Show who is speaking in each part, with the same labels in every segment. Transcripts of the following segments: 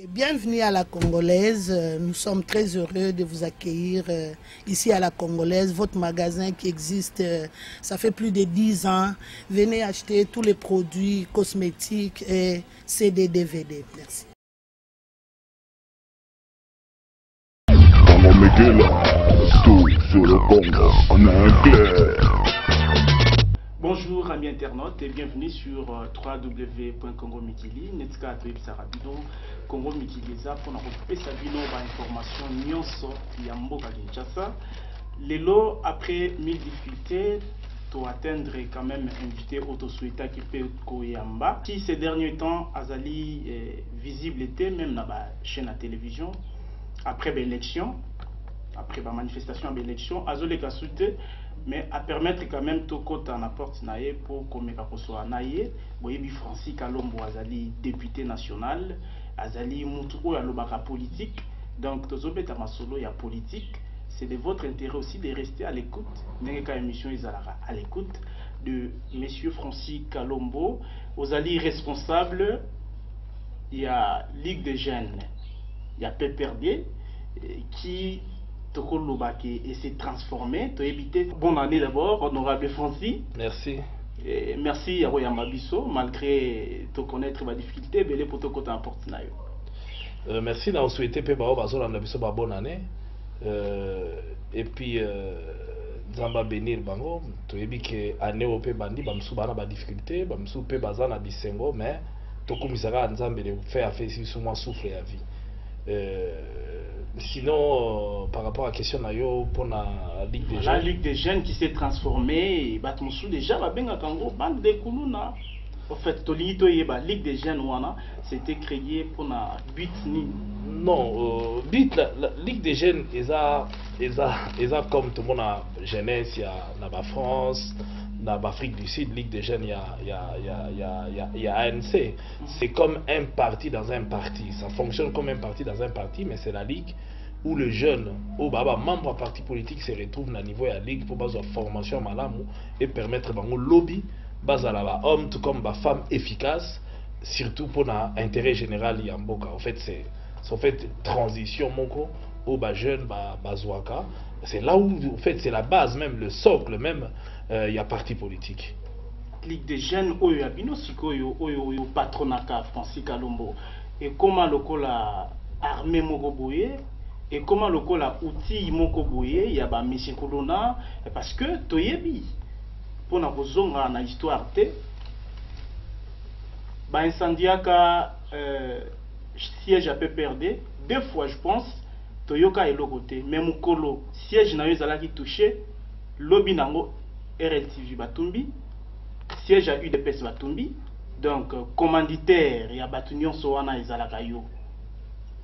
Speaker 1: Bienvenue à la Congolaise. Nous sommes très heureux de vous accueillir ici à la Congolaise, votre magasin qui existe, ça fait plus de 10 ans. Venez acheter tous les produits cosmétiques et CD, DVD. Merci.
Speaker 2: Bonjour amis internautes et bienvenue sur www.congomikili. Netka Atoyebisa Rabido, Congo Mikiliza pour nous recouper sa bino information nyonso ya mboka Kinshasa. Lelo après 1000 difficultés pour atteindre quand même invité Autosueta qui peut Koyamba qui ces derniers temps azali visible était même dans la chaîne à télévision après l'élection, après la manifestation à l'élection, azole kasute mais à permettre quand même tout côté en apporte naie pour comme soit naie boyebi Francis Kalombo azali député national azali mutu ya lobaka politique donc tozobeta masolo ya politique. C'est de votre intérêt aussi de rester à l'écoute n'engeka émission izalara à l'écoute de monsieur Francis Kalombo ozali responsable il y a Ligue des jeunes il y a PPRD qui et s'est transformé. Bonne année d'abord, honorable Francis.
Speaker 3: Merci.
Speaker 2: Et merci à Royamba Bisso, malgré te connaître ma difficulté, mais les potos qu'on t'apporte.
Speaker 3: Merci d'avoir souhaité que bonne année. Et puis, Zamba bénir bango, tu as dit que année au pays bandi, bamsou bana ba difficulté, bamsou pe bazana bisengo, mais to komisara nzambe de faire affaire si sous moi souffle la vie. Sinon, par rapport à la question pour la Ligue des jeunes.
Speaker 2: La Ligue des jeunes qui s'est transformée, déjà, bande de Koulouna. En fait, la Ligue des jeunes, c'était créé pour la but.
Speaker 3: Non, la Ligue des jeunes, ils comme tout le monde a jeunesse, il y a la France, dans l'Afrique du Sud, Ligue des jeunes, il y a ANC. C'est comme un parti dans un parti. Ça fonctionne comme un parti dans un parti, mais c'est la Ligue où le jeune, où membre du parti politique se retrouve à niveau de la Ligue pour faire une formation malamou et permettre au lobby, à homme tout comme femme efficace, surtout pour l'intérêt général Yamboka. En fait, c'est transition moko au jeune bazouaka. C'est là où en fait c'est la base même, le socle même. Il y a parti politique.
Speaker 2: Ligue des jeunes, oyo abino sikoyo oyo patronaka Francis Kalombo. Et comment le la armée mokoboye et comment le la outil mokoboye il y a ba monsieur Kolona parce que toyebi pour na kozonga na histoire te ba incendiaka siège à PPRD 2 fois je pense toyoka elokote même kolo siège na yo zalaki touché lobby nango RLTV Batumbi, siège à UDPS Batumbi, donc commanditaire et à Batunion Soana et Zalakayo.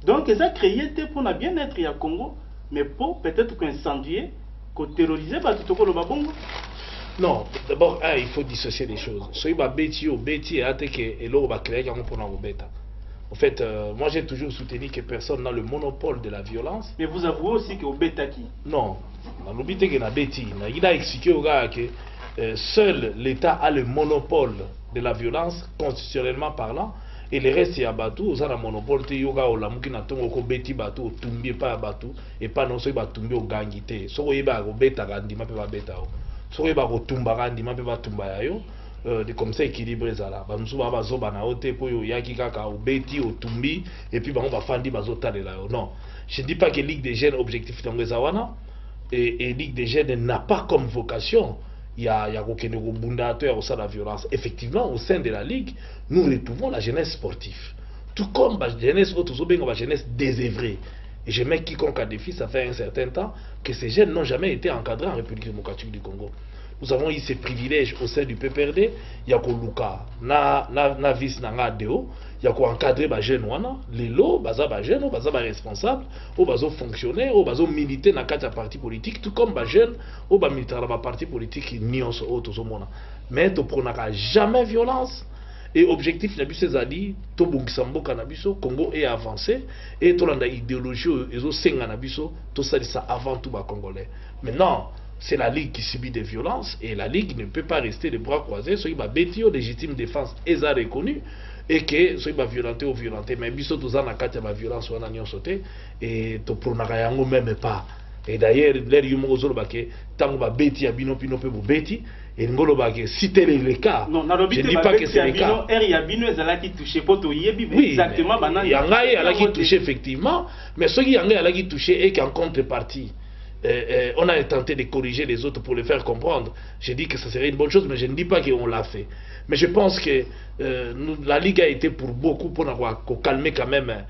Speaker 2: Donc, ils ont créé pour le bien-être au Congo, mais pour peut-être qu'incendier, qu'on terrorisait Batutoko le Babongo.
Speaker 3: Non, d'abord, il faut dissocier les choses. Soyez bêtis, et l'eau va créer pour nous bêta. En fait, moi j'ai toujours soutenu que personne n'a le monopole de la violence.
Speaker 2: Mais vous avouez aussi que au bêta qui?
Speaker 3: Non. Il a expliqué au gars que seul l'État a le monopole de la violence, constitutionnellement parlant, et le reste, il y a Batou, ils ont le monopole, il y a un beti Batou, tumbi pas Batou, et pas non seulement tumbi au gangité. So il y a un beta gandi, ma peut beta. So il y a un tumba gandi, ma peut tumba yo. Comme ça équilibré là. Bamsou ba zoba na ote po yo yaki kaka au beti au tumbi, et puis on va fandi bazota de là. Non, je ne dis pas que Ligue des jeunes objectif dans les awana. Et Ligue des jeunes n'a pas comme vocation il y a la violence. Effectivement, au sein de la Ligue, nous retrouvons la jeunesse sportive. Tout comme la jeunesse, la jeunesse désœuvrée. Et je mets quiconque à défi, ça fait un certain temps, que ces jeunes n'ont jamais été encadrés en République démocratique du Congo. Nous avons eu ces privilèges au sein du PPRD. Il y a Luka, na vice na deo, il y a encadrer les jeunes wana, les lots, baza ba jeunes, baza ba responsable, ou bazo fonctionnaire, ou bazo militer dans quatre partis politiques, tout comme ba jeunes, ou ba militer dans ba parti politique nions au tozomona. Mais to pronaka jamais violence. Et objectif na biso ezali to bongisa mboka na biso Congo est avancé et to landa idéologie ezo senga na biso to salisa avant tout ba congolais. Maintenant c'est la Ligue qui subit des violences et la Ligue ne peut pas rester les bras croisés. Soyez ma bêtise légitime défense est reconnu et que soki baviolenté ou violenté mais biso toza na kati ya baviolence wana nyonso te et topronaka yango même pas. Et d'ailleurs l'air yo moko ozoloba ke ntango babeti ya bino mpe bobeti elingi oloba ke citer les cas.
Speaker 2: Non, je ne dis pas que c'est le cas.
Speaker 3: Oui, yangai alaki touché effectivement, mais ce qui yangai alaki touché et qu'en contrepartie on a tenté de corriger les autres pour les faire comprendre. J'ai dit que ça serait une bonne chose, mais je ne dis pas qu'on l'a fait. Mais je pense que la Ligue a été pour beaucoup pour calmer quand même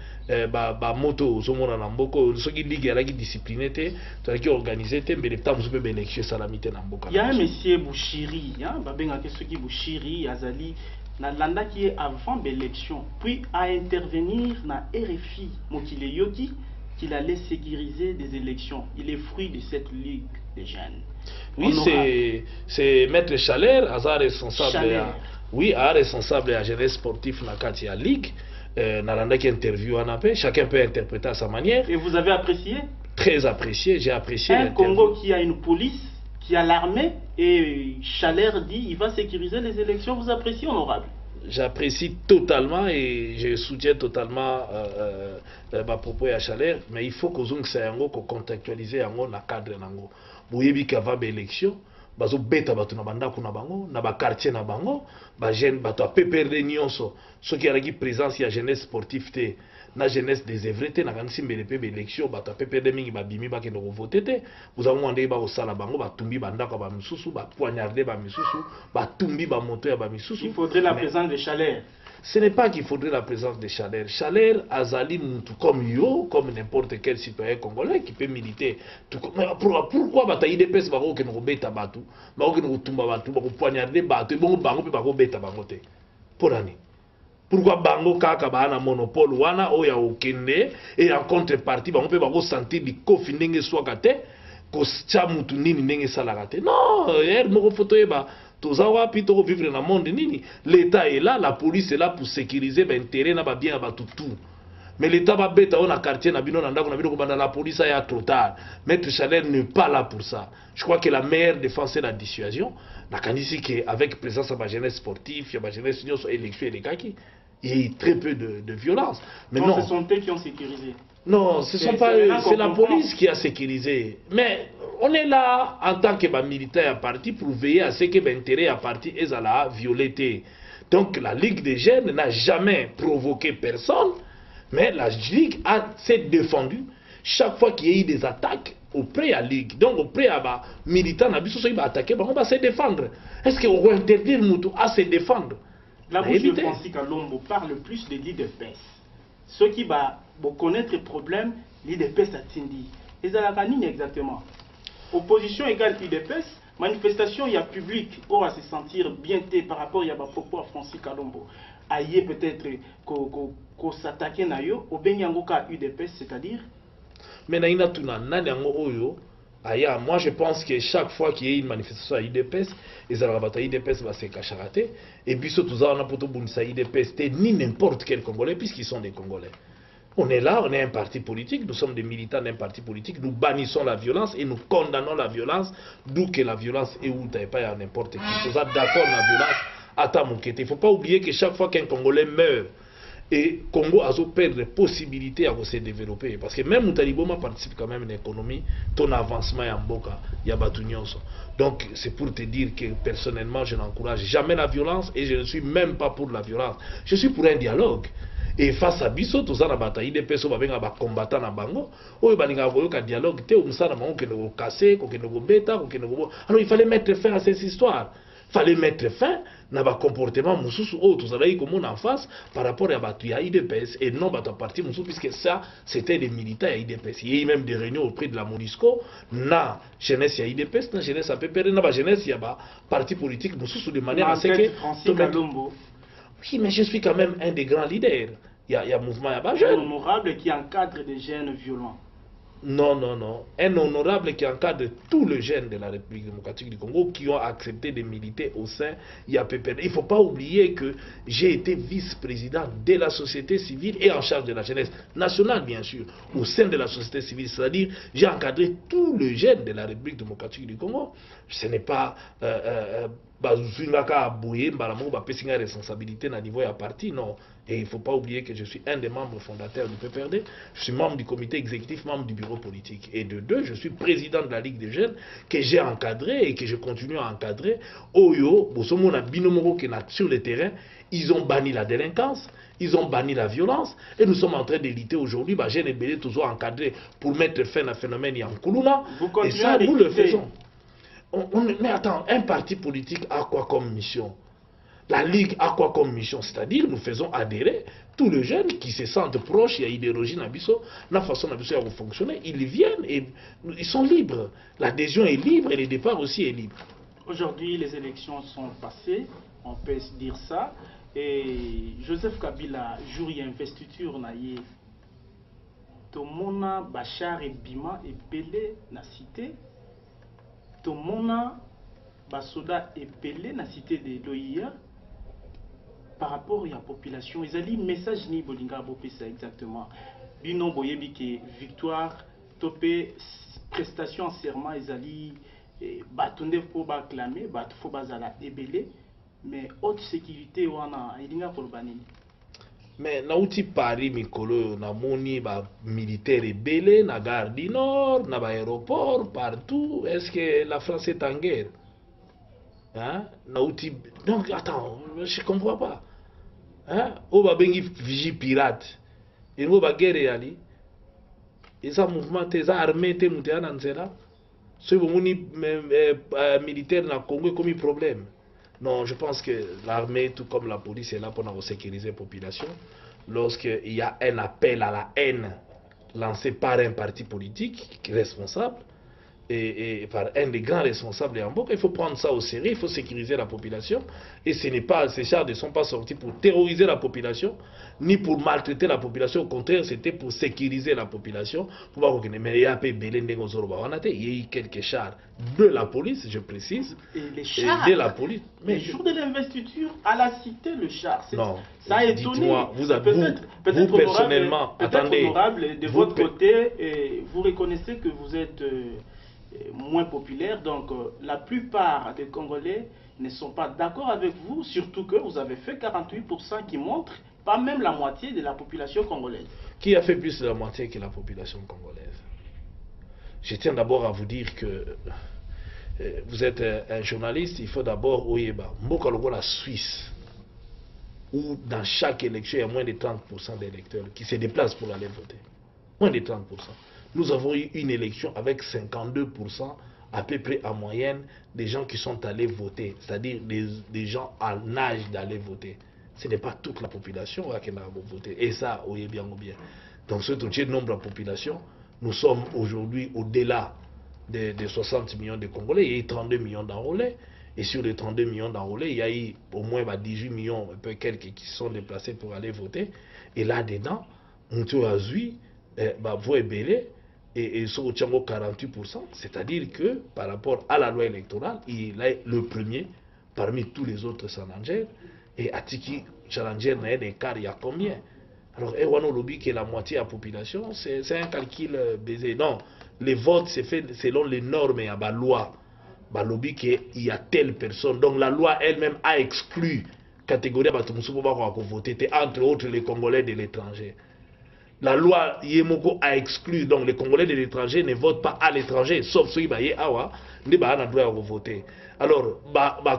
Speaker 3: moto zomona na mboko ce qui Ligue a discipliné qui organisé mais les temps vous pouvez bénéficier salamité na mboka.
Speaker 2: Il y a un monsieur Bouchiri, hein, babenga que ceux qui Bouchiri Azali na landa qui est avant l'élection, puis à intervenir na RFI Mokile Yoki qu'il allait sécuriser des élections. Il est fruit de cette ligue des jeunes.
Speaker 3: Oui, c'est Maître Chaler, Hazard responsable. Oui, responsable de la jeunesse sportive dans la ligue. Nalanda qui interview en appel, chacun peut interpréter à sa manière.
Speaker 2: Et vous avez apprécié?
Speaker 3: Très apprécié, j'ai apprécié.
Speaker 2: Un Congo qui a une police, qui a l'armée, et Chaler dit il va sécuriser les élections. Vous appréciez, honorable?
Speaker 3: J'apprécie totalement et je soutiens totalement ma propos à Chaler, mais il faut que nous contextualiser dans le cadre. Vous voyez qu'avant l'élection, bazo beta batu na bandako na bango na ba quartier na bango ba jeune bato a peperde nyonso ceux qui a la présence ya jeunesse sportive te na jeunesse des évreté na kanisi mbele pe élection bato a peperde mingi ba bimi ba kendo voter te vous avez demandé ba osala bango ba tumbi bandako ba misusu ba poignarder ba misusu ba tumbi ba moto ya ba misusu.
Speaker 2: Il faudrait la présence de Chaler.
Speaker 3: Ce n'est pas qu'il faudrait la présence de Chaler. Chaler Azali Moutou comme yo, comme n'importe quel citoyen congolais qui peut militer. Mais pourquoi bataille des pèses baro que nous beta batu, baro que nous tumba batu, baro poignarder batu, bon bango pe baro beta bangote. Pour année. Pourquoi bango kaka ba na monopole wana oya okende et en contrepartie bango pe baro sentir di kofi ndenge swakate ko cha mutu nini ndenge salakate. Non, moko photo eba tozawa pito vivre dans le monde nini. L'État est là, la police est là pour sécuriser l'intérêt na ba bien ba tout. Mais l'État va bêta on a quartier na bino na ndako na bino ko banda la police ya trop tard. Maître Chaler n'est pas là pour ça. Je crois que la meilleure défense c'est la dissuasion. Na kanisi que avec présence de la jeunesse sportive, il y a la jeunesse union sur élection et les kaki, il y a très peu de violence. Mais non,
Speaker 2: ce sont eux qui ont sécurisé.
Speaker 3: Non, ce sont pas c'est la police qui a sécurisé. Mais on est là en tant que militaire à parti pour veiller à ce que l'intérêt à parti est à la violeté. Donc la Ligue des jeunes n'a jamais provoqué personne, mais la Ligue s'est défendue chaque fois qu'il y a eu des attaques auprès de la Ligue. Donc auprès de la militants, on va attaquer, on va se défendre. Est-ce qu'on va interdire Moutou à se défendre?
Speaker 2: La bouche de Francis Kalombo parle plus de l'IDPS. Ceux qui vont connaître le problème, l'IDPS a tindi. Et ça la exactement. Opposition égale IDPS, manifestation, il y a public, on va se sentir bien par rapport à propos à Francis Kalombo. Aïe peut-être qu'on s'attaque à yo, au Benyangoka UDPS, c'est-à-dire.
Speaker 3: Mais naïna tuna nani yango oyo. Aya, moi je pense que chaque fois qu'il y a une manifestation à IDPS, les Arabata IDPS va se cacher. Et puis surtout, on a poto bunisa IDPS, ni n'importe quel Congolais, puisqu'ils sont des Congolais. On est là, on est un parti politique, nous sommes des militants d'un parti politique, nous bannissons la violence et nous condamnons la violence, d'où que la violence est où t'as pas à n'importe qui. Vous êtes d'accord la violence à ta moquette. Il ne faut pas oublier que chaque fois qu'un Congolais meurt, et Congo a perdre la possibilité à se développer. Parce que même Moutaliboma participe quand même à l'économie, ton avancement est en boca, il y a Batounios. Donc c'est pour te dire que personnellement je n'encourage jamais la violence et je ne suis même pas pour la violence. Je suis pour un dialogue. Et face à Bisso, tout ça, bataille des personnes qui sont combattants dans Bango, un dialogue, alors il fallait mettre fin à cette histoire. Il fallait mettre fin à un comportement moussous ou tout ça comme en face par rapport à Batu à IDPS et non à parti moussous puisque ça c'était des militaires à IDPS. Il y a eu même des réunions auprès de la MONUSCO, na jeunesse à IDPS, na jeunesse à PPR, na jeunesse il y a parti politique moussous de manière à ce que. Oui, mais je suis quand même un des grands leaders. Il y a un mouvement à bas jeune.
Speaker 2: Un honorable qui encadre des jeunes violents.
Speaker 3: Non, non, non. Un honorable qui encadre tous les jeunes de la République démocratique du Congo qui ont accepté de militer au sein IAPPR. Il ne faut pas oublier que j'ai été vice-président de la société civile et en charge de la jeunesse nationale, bien sûr, au sein de la société civile. C'est-à-dire, j'ai encadré tous les jeunes de la République démocratique du Congo. Ce n'est pas bazuzingaka aboye mbala moko bapesi nga responsabilité na niveau ya parti, non. Et il ne faut pas oublier que je suis un des membres fondateurs du PPRD, je suis membre du comité exécutif, membre du bureau politique. Et de deux, je suis président de la Ligue des jeunes que j'ai encadré et que je continue à encadrer. Oyo, Bosomona Binomoro qui est sur le terrain, ils ont banni la délinquance, ils ont banni la violence, et nous sommes en train de lutter aujourd'hui. J'ai les bélés toujours encadrés pour mettre fin à un phénomène Yankuluna. Et ça, nous le faisons. Mais attends, un parti politique a quoi comme mission? La Ligue a quoi comme mission? C'est-à-dire, nous faisons adhérer tous les jeunes qui se sentent proches, il y a idéologie Nabiso, la façon Nabiso de fonctionner, ils viennent et ils sont libres. L'adhésion est libre et le départ aussi est libre.
Speaker 2: Aujourd'hui, les élections sont passées, on peut se dire ça. Et Joseph Kabila, jour y investiture naïe, Tomona Bachar et Bima et Belé na cité, Tomona Basoda et Belé na cité de l'OIA. Par rapport à la population, ils ont dit message ni bolinga bopé ça exactement. Bino boyebi que victoire, topé prestation en serment, ils ont dit batonde pour acclamer, bat faut bazala ebelé, mais haute sécurité wana ilinga pour banini.
Speaker 3: Mais na outi Paris mikolo na moni ba militaire ebelé na gare du Nord, na ba aéroport partout. Est-ce que la France est en guerre? Hein? Donc attends, je ne comprends pas. Hein? On va bengi vigie pirate. Et on va guerre ali. Et ça mouvement, tes armées, tes moutons en zéla. Ce militaire na Congo comme un problème. Non, je pense que l'armée, tout comme la police, est là pour sécuriser la population. Lorsqu'il y a un appel à la haine lancé par un parti politique responsable, et par un des grands responsables en Mboka, il faut prendre ça au sérieux, il faut sécuriser la population. Et ce n'est pas, ces chars ne sont pas sortis pour terroriser la population, ni pour maltraiter la population. Au contraire, c'était pour sécuriser la population. Mais il y a eu quelques chars de la police, je précise.
Speaker 2: Et les chars,
Speaker 3: de la police.
Speaker 2: Mais le jour de l'investiture, à la cité, le char.
Speaker 3: Non,
Speaker 2: ça a étonné.
Speaker 3: Vous personnellement, attendez.
Speaker 2: Honorable, de votre côté, et vous reconnaissez que vous êtes moins populaire, donc la plupart des Congolais ne sont pas d'accord avec vous, surtout que vous avez fait 48% qui montrent pas même la moitié de la population congolaise.
Speaker 3: Qui a fait plus de la moitié que la population congolaise? Je tiens d'abord à vous dire que vous êtes un journaliste, il faut d'abord Oyeba, Mbokalogo la Suisse, où dans chaque élection il y a moins de 30% d'électeurs qui se déplacent pour aller voter. Moins de 30%. Nous avons eu une élection avec 52% à peu près en moyenne des gens qui sont allés voter, c'est-à-dire des gens en âge d'aller voter. Ce n'est pas toute la population qui a voté. Et ça, on est bien ou bien. Donc, ce nombre de population, nous sommes aujourd'hui au-delà de 60 millions de Congolais. Il y a eu 32 millions d'enrôlés. Et sur les 32 millions d'enrôlés, il y a eu au moins 18 millions, un peu quelques qui se sont déplacés pour aller voter. Et là-dedans, on a vu, voix belé. Et ils sont au 48%, c'est-à-dire que par rapport à la loi électorale, il est le premier parmi tous les autres challengers. Et Atiki challenger n'a un écart, il y a combien? Alors, Ewano Lobby qui est la moitié de la population, c'est un calcul baisé. Non, les votes c'est fait selon les normes et la loi. Lobby qu'il y a telle personne. Donc la loi elle-même a exclu catégorie de voter, entre autres les Congolais de l'étranger. La loi Yemoko a exclu, donc les Congolais de l'étranger ne votent pas à l'étranger, sauf ceux qui sont awa, ne ba droit à voter. Alors,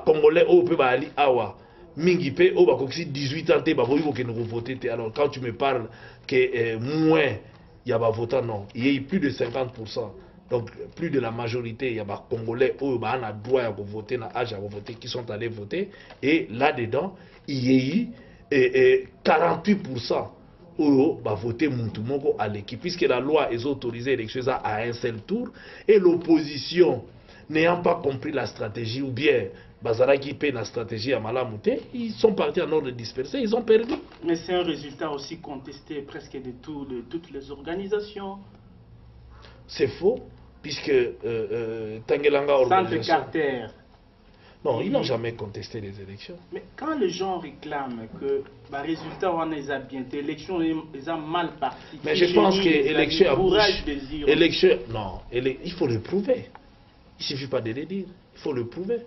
Speaker 3: Congolais au peut aller awa, mingi pe au ba 18 ans te ba voter. Alors quand tu me parles que moins il y a votant, non, il y a plus de 50%. Donc plus de la majorité, il y a des Congolais qui ont droit à voter, âge à voter, qui sont allés voter. Et là-dedans, il y a eu 48%. Voter Muntumoko à l'équipe, puisque la loi est autorisée l'élection à un seul tour, et l'opposition, n'ayant pas compris la stratégie, ou bien Bazaraki paie la stratégie à Malamouté, ils sont partis en ordre dispersé, ils ont perdu.
Speaker 2: Mais c'est un résultat aussi contesté presque de toutes les organisations.
Speaker 3: C'est faux, puisque Tangelanga
Speaker 2: organisation... Carter.
Speaker 3: Non, ils n'ont jamais contesté les élections.
Speaker 2: Mais quand les gens réclament que le résultat on a bien, l'élection est mal parti.
Speaker 3: Mais je pense que l'élection a bougé. Non, il faut le prouver. Il ne suffit pas de le dire, il faut le prouver.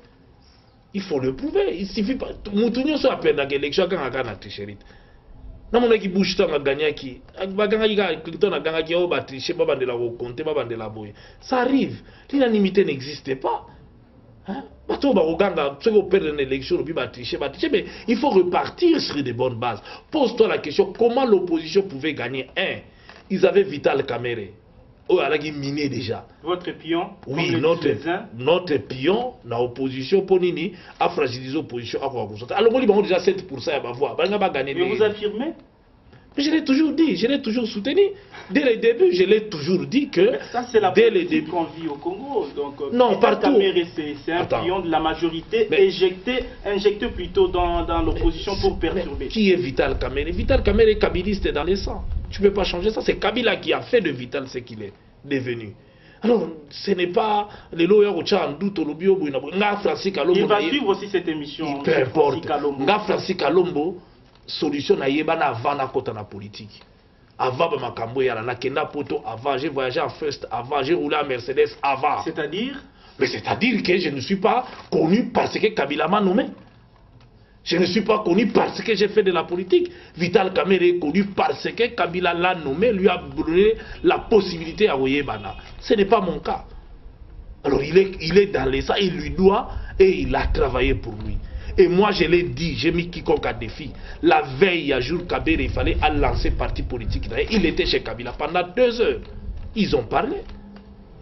Speaker 3: Il faut le prouver. Il suffit pas. Moutounio soit à peine dans l'élection quand on a gagné tricherie. Non mon équipe bouge tant à gagner qui. Baganga Clinton a gagné qui au tricher pas de la compter pas de la boue. Ça arrive. L'unanimité n'existe pas. Hein? Bateau Baroganga, ceux qui perdent une élection, mais il faut repartir sur des bonnes bases. Pose-toi la question comment l'opposition pouvait gagner. Ils avaient Vital Kamere. Oh, elle a miné déjà.
Speaker 2: Votre pion?
Speaker 3: Oui, notre pion, dans l'opposition, Ponini, a fragilisé l'opposition. Alors, moi, il y a déjà 7% à ma voix.
Speaker 2: Mais vous affirmez?
Speaker 3: Je l'ai toujours dit, je l'ai toujours soutenu. Dès le début, je l'ai toujours dit que...
Speaker 2: Mais ça, c'est la politique qu'on vit au Congo. Donc,
Speaker 3: non, partout.
Speaker 2: C'est un pion de la majorité injecté plutôt dans l'opposition pour perturber.
Speaker 3: Qui est Vital Kamere? Vital Kamere est kabiliste dans les sangs. Tu ne peux pas changer ça. C'est Kabila qui a fait de Vital ce qu'il est devenu. Alors, ce n'est pas les loyers au Tchad, doute au lobby au Bouina.
Speaker 2: Il va suivre aussi cette émission.
Speaker 3: Peu importe. Nga Francis Kalombo, solution na yebana avant na kota na politique. Avant ma kambo ya na kenda poto, avant j'ai voyagé en First, avant j'ai roulé en Mercedes, avant.
Speaker 2: C'est-à-dire?
Speaker 3: Mais c'est-à-dire que je ne suis pas connu parce que Kabila m'a nommé. Je ne suis pas connu parce que j'ai fait de la politique. Vital Kamere est connu parce que Kabila l'a nommé, lui a donné la possibilité à Oyebana. Ce n'est pas mon cas. Alors il est dans les ça, il lui doit et il a travaillé pour lui. Et moi je l'ai dit, j'ai mis quiconque à défi. La veille à jour Kabere, il fallait lancer parti politique. Il était chez Kabila pendant 2 heures. Ils ont parlé.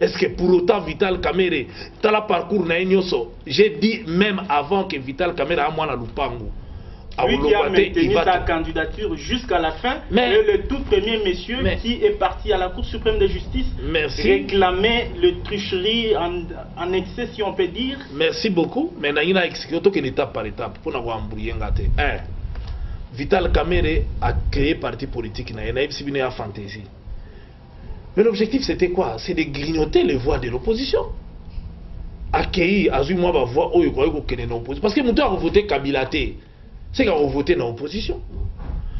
Speaker 3: Est-ce que pour autant Vital Kamere, dans le parcours j'ai dit même avant que Vital Kamere a moi la Lupango.
Speaker 2: Lui qui a maintenu sa candidature jusqu'à la fin, le tout premier monsieur qui est parti à la Cour suprême de justice réclamait le tricherie en excès, si on peut dire.
Speaker 3: Merci beaucoup. Mais il y a une étape par étape pour nous embrouiller. Vital Kamere a créé parti politique, il y a une fantaisie. Mais l'objectif c'était quoi? C'est de grignoter les voix de l'opposition. Accueillir, à moi, ma voix, où il croyait qu'on est dans l'opposition. Parce que mon a voté Kabila, c'est qu'on a voté dans l'opposition.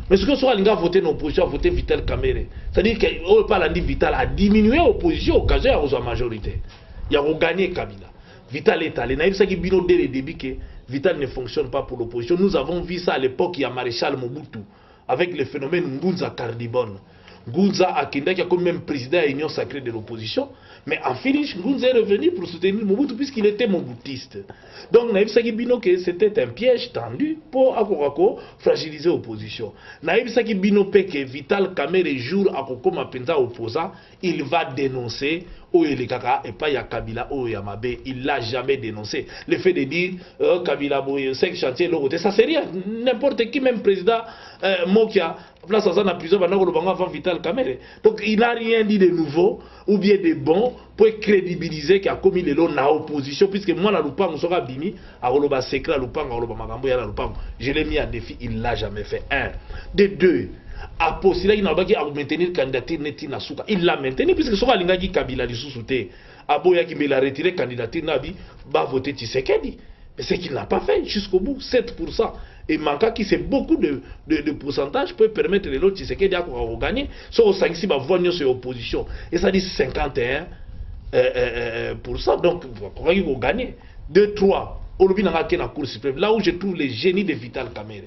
Speaker 3: Mais ce que soit l'Inga a voté dans l'opposition, a voté Vital Kamere. C'est-à-dire qu'on parle de Vital a diminué l'opposition au cas où il y a la majorité. Il a gagné Kabila. Vital est allé. Naïf Saki Bino dès le début que Vital ne fonctionne pas pour l'opposition. Nous avons vu ça à l'époque, il y a Maréchal Mobutu, avec le phénomène Ngunza Cardibone. Ngunza Akenda qui a comme même président de l'Union sacrée de l'opposition, mais en finish, Ngunza est revenu pour soutenir Mobutu puisqu'il était moboutiste. Donc, Naïf Sakibino que c'était un piège tendu pour Akorako fragiliser l'opposition. Naïf Sakibino que Vital Kamere jour à Kokoma Penza opposant, il va dénoncer Oyelekaka et pas Kabila Oyamabe. Il l'a jamais dénoncé. Le fait de dire Kabila Boye 5 chantiers, ça c'est rien. N'importe qui, même président Mokia, place à ça dans plusieurs avant Vital Kamere. Donc il n'a rien dit de nouveau ou bien de bon pour crédibiliser qu'il a commis les lots dans l'opposition, puisque moi la Lupango sera bimi à Oloba Secret, à Lupango, à Oloba Magambo, à la Lupango. Je l'ai mis à défi, il ne l'a jamais fait. 1. De 2. A postulé, il n'a pas maintenir candidature Neti Nasuka. Il l'a maintenu puisque ce soit l'ingagi Kabila du sous-souté. Aboya qui me l'a retiré candidature Nabi, va voter Tshisekedi. Mais c'est qu'il n'a pas fait jusqu'au bout, 7%. Et Manka qui c'est beaucoup de pourcentage peut permettre les autres Tshisekedi à gagner. Soit au 5 va voir sur l'opposition. Et ça dit 51%. Donc, il va gagner. 2, 3. Là où je trouve les génies de Vital Kamere,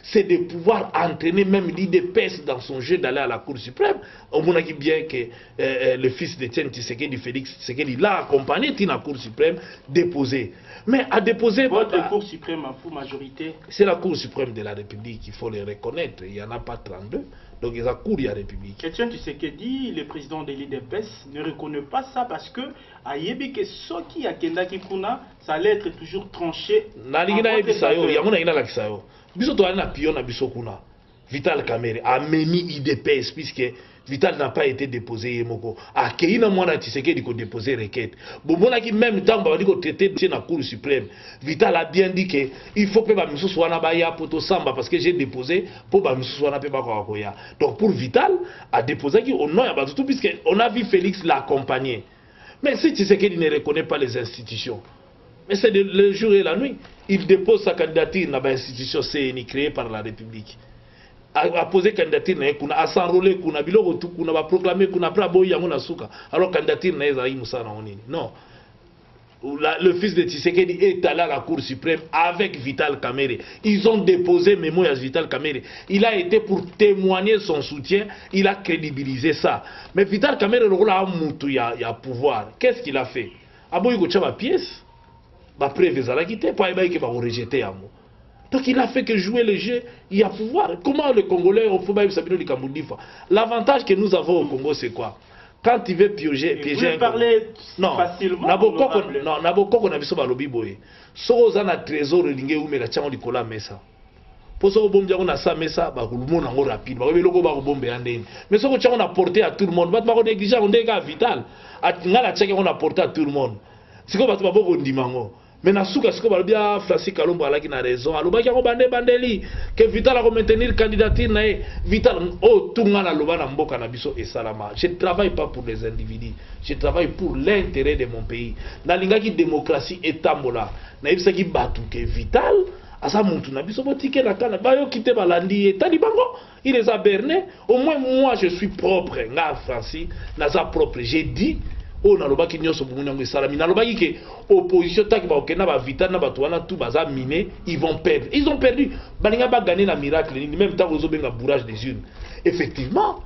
Speaker 3: c'est de pouvoir entraîner même l'IDPS dans son jeu d'aller à la Cour suprême. On a dit bien que le fils de Tiens Tshisekedi, Félix Tshisekedi, l'a accompagné à la Cour suprême, déposé. Mais à déposer...
Speaker 2: Votre Cour suprême en full majorité? C'est
Speaker 3: la Cour suprême de la République, il faut le reconnaître. Il n'y en a pas 32. Donc il y a la Cour de la République.
Speaker 2: Tiens Tshisekedi, le président de l'IDPS, ne reconnaît pas ça parce que à Yebi que ce qui a Kenda Kikuna, ça allait être toujours tranché.
Speaker 3: Biso to na pion na biso kuna Vital Kamere a meni IDPS puisque Vital n'a pas été déposé yemoko a keina mwana Tshisekedi ko déposer requête bomona ki même temps ba diko traiter dossier na Cour suprême. Vital a bien dit que il faut que ba misusu wana ba ya poto samba parce que j'ai déposé pour ba misusu wana pe ba ko ya. Donc pour Vital a déposé qui au nom ya tout puisque on a vu Félix l'accompagner. Mais si Tshisekedi ne reconnaît pas les institutions, mais c'est le jour et la nuit. Il dépose sa candidature dans l'institution CNI créée par la République. A posé candidature, a s'enrôler, a proclamé, a proclamé, alors candidature, non. le fils de Tshisekedi est allé à la Cour suprême avec Vital Kamerhe. Ils ont déposé mémo à Vital Kamerhe. Il a été pour témoigner son soutien, il a crédibilisé ça. Mais Vital Kamerhe, il a pouvoir. Qu'est-ce qu'il a fait? Il a une pièce, rejeté. Donc il a fait que jouer le jeu, il y a pouvoir. Comment le Congolais, l'avantage que nous avons au Congo, c'est quoi? Quand il veut piéger
Speaker 2: un parler facilement.
Speaker 3: Non, Naboko qu'on a vu sur Balobi Boye. So on a trésor lingé ou mela tchango likola mesa. Pour ça au bombe on a ça mesa, bah le monde en rapide. Bah le logo bah bombe andeni. Mais so on a porté à tout le monde. Bah on négliger on est vital. À ngala tchake on a porté à tout le monde. C'est quoi bah tu vas beaucoup ndimango. Mais na souka siko balobia Francis Kalombo alaki na raison. Aloba ki ko bandeli que Vital a maintenir candidature na Vital oh tunga na loba na mboka na biso et salama. Je ne travaille pas pour les individus, je travaille pour l'intérêt de mon pays. Na lingaki démocratie etambola. Na ibisaki batu que Vital asa muntu na biso botike na kana bayo kite balandi etali bango. Il les a bernés. Au moins moi je suis propre. Nga Francis naza propre. J'ai dit oh nalobaki nyonso bumunyango esalami nalobaki ke opposition taki ba okena ba Vital na bato wana tout baza miné, ils vont perdre. Ils ont perdu. Balinga ba gagner na miracle ni même temps ozo benga bourrage des urnes. Effectivement,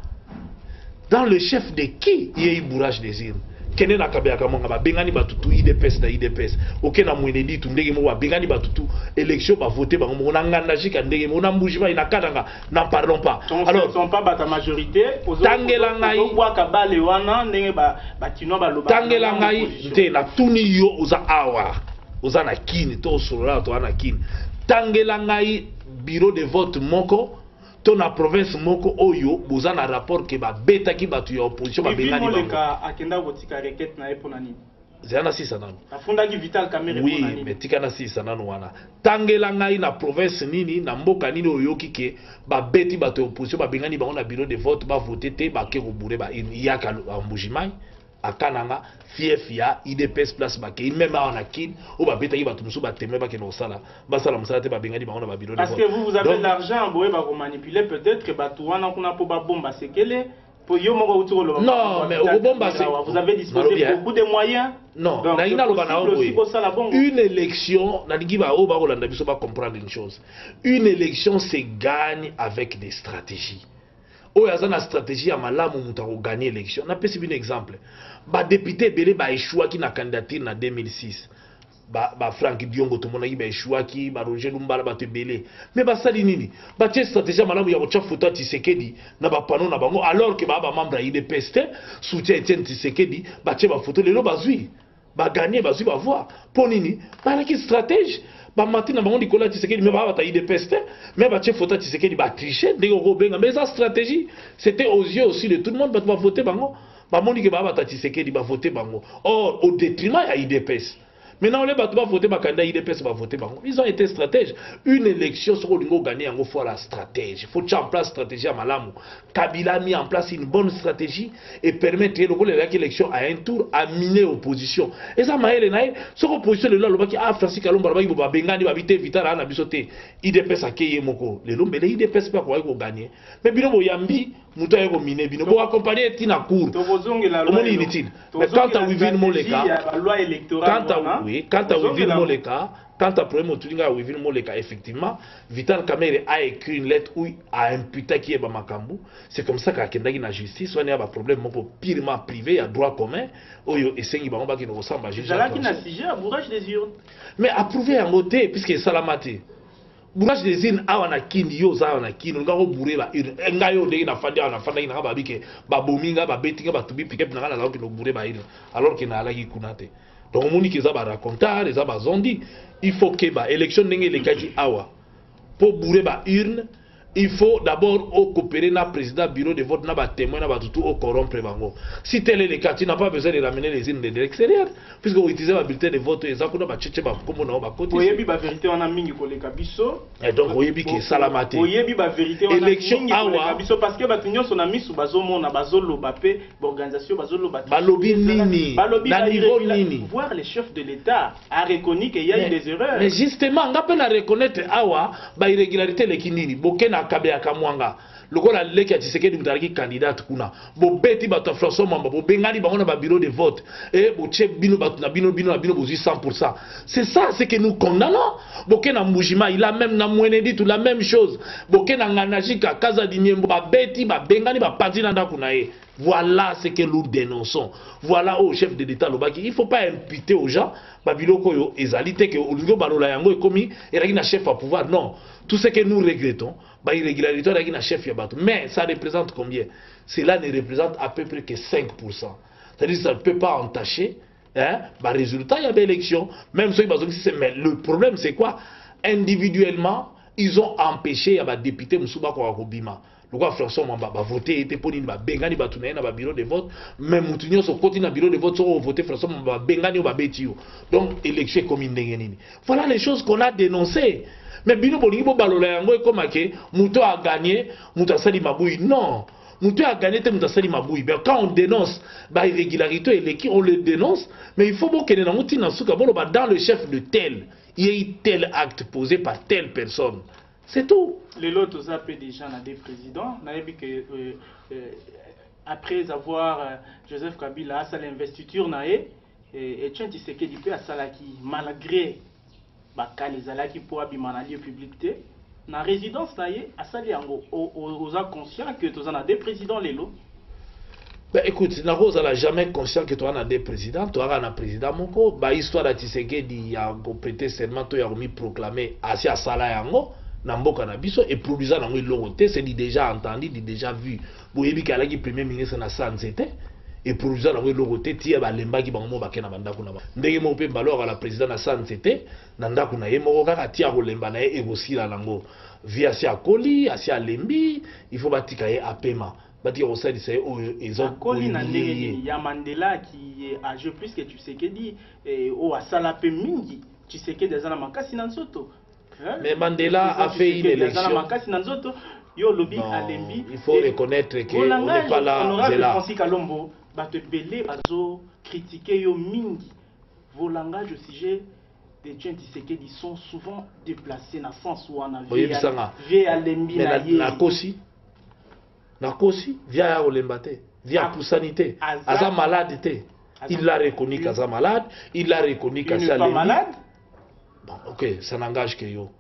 Speaker 3: dans le chef de qui il y a eu bourrage des urnes. Kene na kabea kamonga ba bengani batutu IDPS na IDPS. Okena mwenedi tu ndenge mo ba bengani batutu élection ba voter ba ngona nganda jika ndenge mo na mbujima ina kadanga n'en parlons pas.
Speaker 2: Alors sont pas ta majorité
Speaker 3: tangela ngai
Speaker 2: kwa kabale wana ndenge ba kino ba loba
Speaker 3: tangela ngai nte na tuni yo uza awa uza na kini to solola to na kini tangela ngai bureau de vote moko to na province moko oyo boza na rapport ke ba beta ki batu ya opposition ba bengani ba
Speaker 2: leka akenda kotika requête na epo nani
Speaker 3: zana sisa nanu
Speaker 2: afunda ki Vital Kamerhe
Speaker 3: oui mais tika na sisa nanu wana tangela ngai na province nini na mboka nini oyo kike ba beti batu ya opposition ba bengani ba na bureau de vote ba voter te ba ke ko bourrer ba yaka mbujimai akananga fief ya IDPS place ba ke même on a kin ou ba beta ki batu musu ba teme ba ke no sala ba sala musala te ba bengani ba na ba bureau de vote
Speaker 2: parce que vous avez l'argent boye ba manipuler peut-être que batu wana kuna po ba bomba sekele.
Speaker 3: Non, mais au bomba,
Speaker 2: vous avez disposé beaucoup de moyens.
Speaker 3: Non, une élection, comprendre une chose. Une élection se gagne avec des stratégies. Oh, il y a une stratégie à malamu pour gagner l'élection. On a pris un exemple. Le député Belé a échoué qui n'a candidature en 2006. Franck Diongo to mona iba Chouaki ba Roger Lumbala ba tebele mais ba sali nini ba tie stratégie malamu ya kocha photo Tshisekedi na ba pano na bango alors que ba membre IDPS soutien Etienne Tshisekedi ba tie ba photo lelo bazui ba gagner bazui ba voir pour nini ba ki stratège ba matina bango Nicolas Tshisekedi mais ba ta IDPS mais ba tie photo Tshisekedi ba tricher ndeko ko benga mais sa stratégie c'était aux yeux aussi de tout le monde ba voter bango ba moni que ba ta Tshisekedi ba voter bango or au détriment ya IDPS. Maintenant, les bateaux vont voter, candidat IDPS va voter. Ils ont été stratèges. Une élection, sur le gagner, il faut la stratégie. Il faut mettre en place une stratégie à Malamou. Kabila a mis en place une bonne stratégie et permettre l'élection à un tour à miner l'opposition. Et ça, Maël Naï, sur l'opposition, le loi qui a Francis Kalombo, Bengani, Babité, Vital, Anabisoté, IDPS a Keye Moko. Les lombes, les IDPS pas pour gagner. Mais Bino Yambi, Mouta Ego Miné, Bino, pour accompagner Tina Cour. Mais quant à Wivin Moleka, quant à Wivin Moleka, quant à Premier Motulinga Wivin Moleka, effectivement, Vital Kamerhe a écrit une lettre où il a imputé qui est Bamakambu. C'est comme ça qu'à Kendagi na justice, on a un problème purement privé, il y a droit commun, et c'est qui ne ressemble à juge.
Speaker 2: Bourrage des urnes.
Speaker 3: Mais approuvé en côté, puisque Salamate. Bourrage des urnes, awana kindi yo za wana kindi, nga ko bourrer ba urne. Nga yo ndenge na fandi na ba bike ba bominga ba betinga ba tubi piquet na la ko bourrer ba urne. Alors que na ala ki kunate. Donc on dit que ça va raconter, ça va zondi. Il faut que ba élection ndenge le kaki awa. Pour bourrer ba urne, il faut d'abord coopérer na président bureau de vote na ba témoin na ba tout au corrompre bango. Si tel est le cas, tu n'as pas besoin de ramener les urnes de l'extérieur puisque vous utilisez la bulletin de vote et ça qu'on a ba tchétché ba comme on a ba côté.
Speaker 2: Oyebi ba vérité on a mingi ko le kabiso.
Speaker 3: Et donc oyebi ki salamate.
Speaker 2: Oyebi ba vérité on a mingi ko le kabiso parce que ba tunyo so na misu bazo mona bazo loba pe organisation bazo loba.
Speaker 3: Ba lobby nini. Na niveau nini.
Speaker 2: Voir les chefs de l'État a reconnu qu'il y a eu des erreurs.
Speaker 3: Mais justement, on peut la reconnaître awa ba irrégularité le kinini. Bokena Kabea Kamwanga. le quoi la leki a Tshisekedi mutaraki candidate kuna bo beti bato François Mamba bo bengani bango na ba bureau de vote et bo tche bino bato na bino bozu 100%. C'est ça ce que nous condamnons. Boké na Mujima il a même na Mwenedi tout la même chose. Boké na Nganajika Kaza Dimiembo ba beti ba bengani ba pandi na ndako na ye. Voilà ce que nous dénonçons. Voilà au chef de l'État Lobaki. Il ne faut pas imputer aux gens Babiloko yo ezalité que Olingo Balola yango est commis et la chef à pouvoir. Non. Tout ce que nous regrettons, bah irrégularité la chef yabato. Mais ça représente combien? Cela ne représente à peu près que 5%. C'est-à-dire que ça ne peut pas entacher bah résultat il y a des élections. Même ceux qui disent mais le problème c'est quoi? Individuellement, ils ont empêché à député Moussouba Kouakobima. Pourquoi François Mamba va voter était pour ba bengani ba tunaye na ba bureau de vote même mutunyo so koti na bureau de vote so voter François Mamba bengani ba betio donc élection commune ndengenini. Voilà les choses qu'on a dénoncées. Mais bino bolingi bo balola yango comme que muto a gagné muto asali mabui non muto a gagné te muto asali mabui. Ben quand on dénonce ba irrégularité et on le dénonce mais il faut bon que na muti na suka bolo ba dans le chef de tel il y a eu tel acte posé par telle personne. C'est tout.
Speaker 2: Les lots ont appelé déjà des présidents. Après avoir Joseph Kabila à l'investiture, et Etienne Tshisekedi peut à Salaki, malgré les alaki pour abimanali publicité, na résidence à Sali aux conscients que tu as des présidents les lots.
Speaker 3: Ben écoute, na rose n'a jamais conscient que tu as des présidents, tu as un président moko, ba histoire de Tshisekedi a prêté serment, tu as remis proclamé à Sala yango. Namboka na biso et produisant dans le c'est déjà entendu, déjà vu. Boyebi kalaki premier ministre na santé et produisant dans le tia ba lemba ki bango ba kena banda kuna ba. Ndenge mo pe balora la président na santé nanda kuna ye moko kaka tia ko lemba na e gosila lango via sia koli, asia lembi, il faut batika ye apema. Bati ko sali c'est ils
Speaker 2: koli na ndenge ya Mandela qui est âgé plus que tu sais que dit o asala pe mingi, tu sais que des ana makasi na nsoto.
Speaker 3: Mais Mandela a fait une élection.
Speaker 2: Non,
Speaker 3: il faut reconnaître qu'on n'est pas là. C'est là.
Speaker 2: Vos langages au sujet des gens qui sont souvent déplacés dans le sens où on a
Speaker 3: vu via Olembate, via Poussanité, Aza malade. Il l'a reconnu qu'Aza malade, il l'a reconnu qu'Aza malade. Bon, ok, ça n'engage que yo.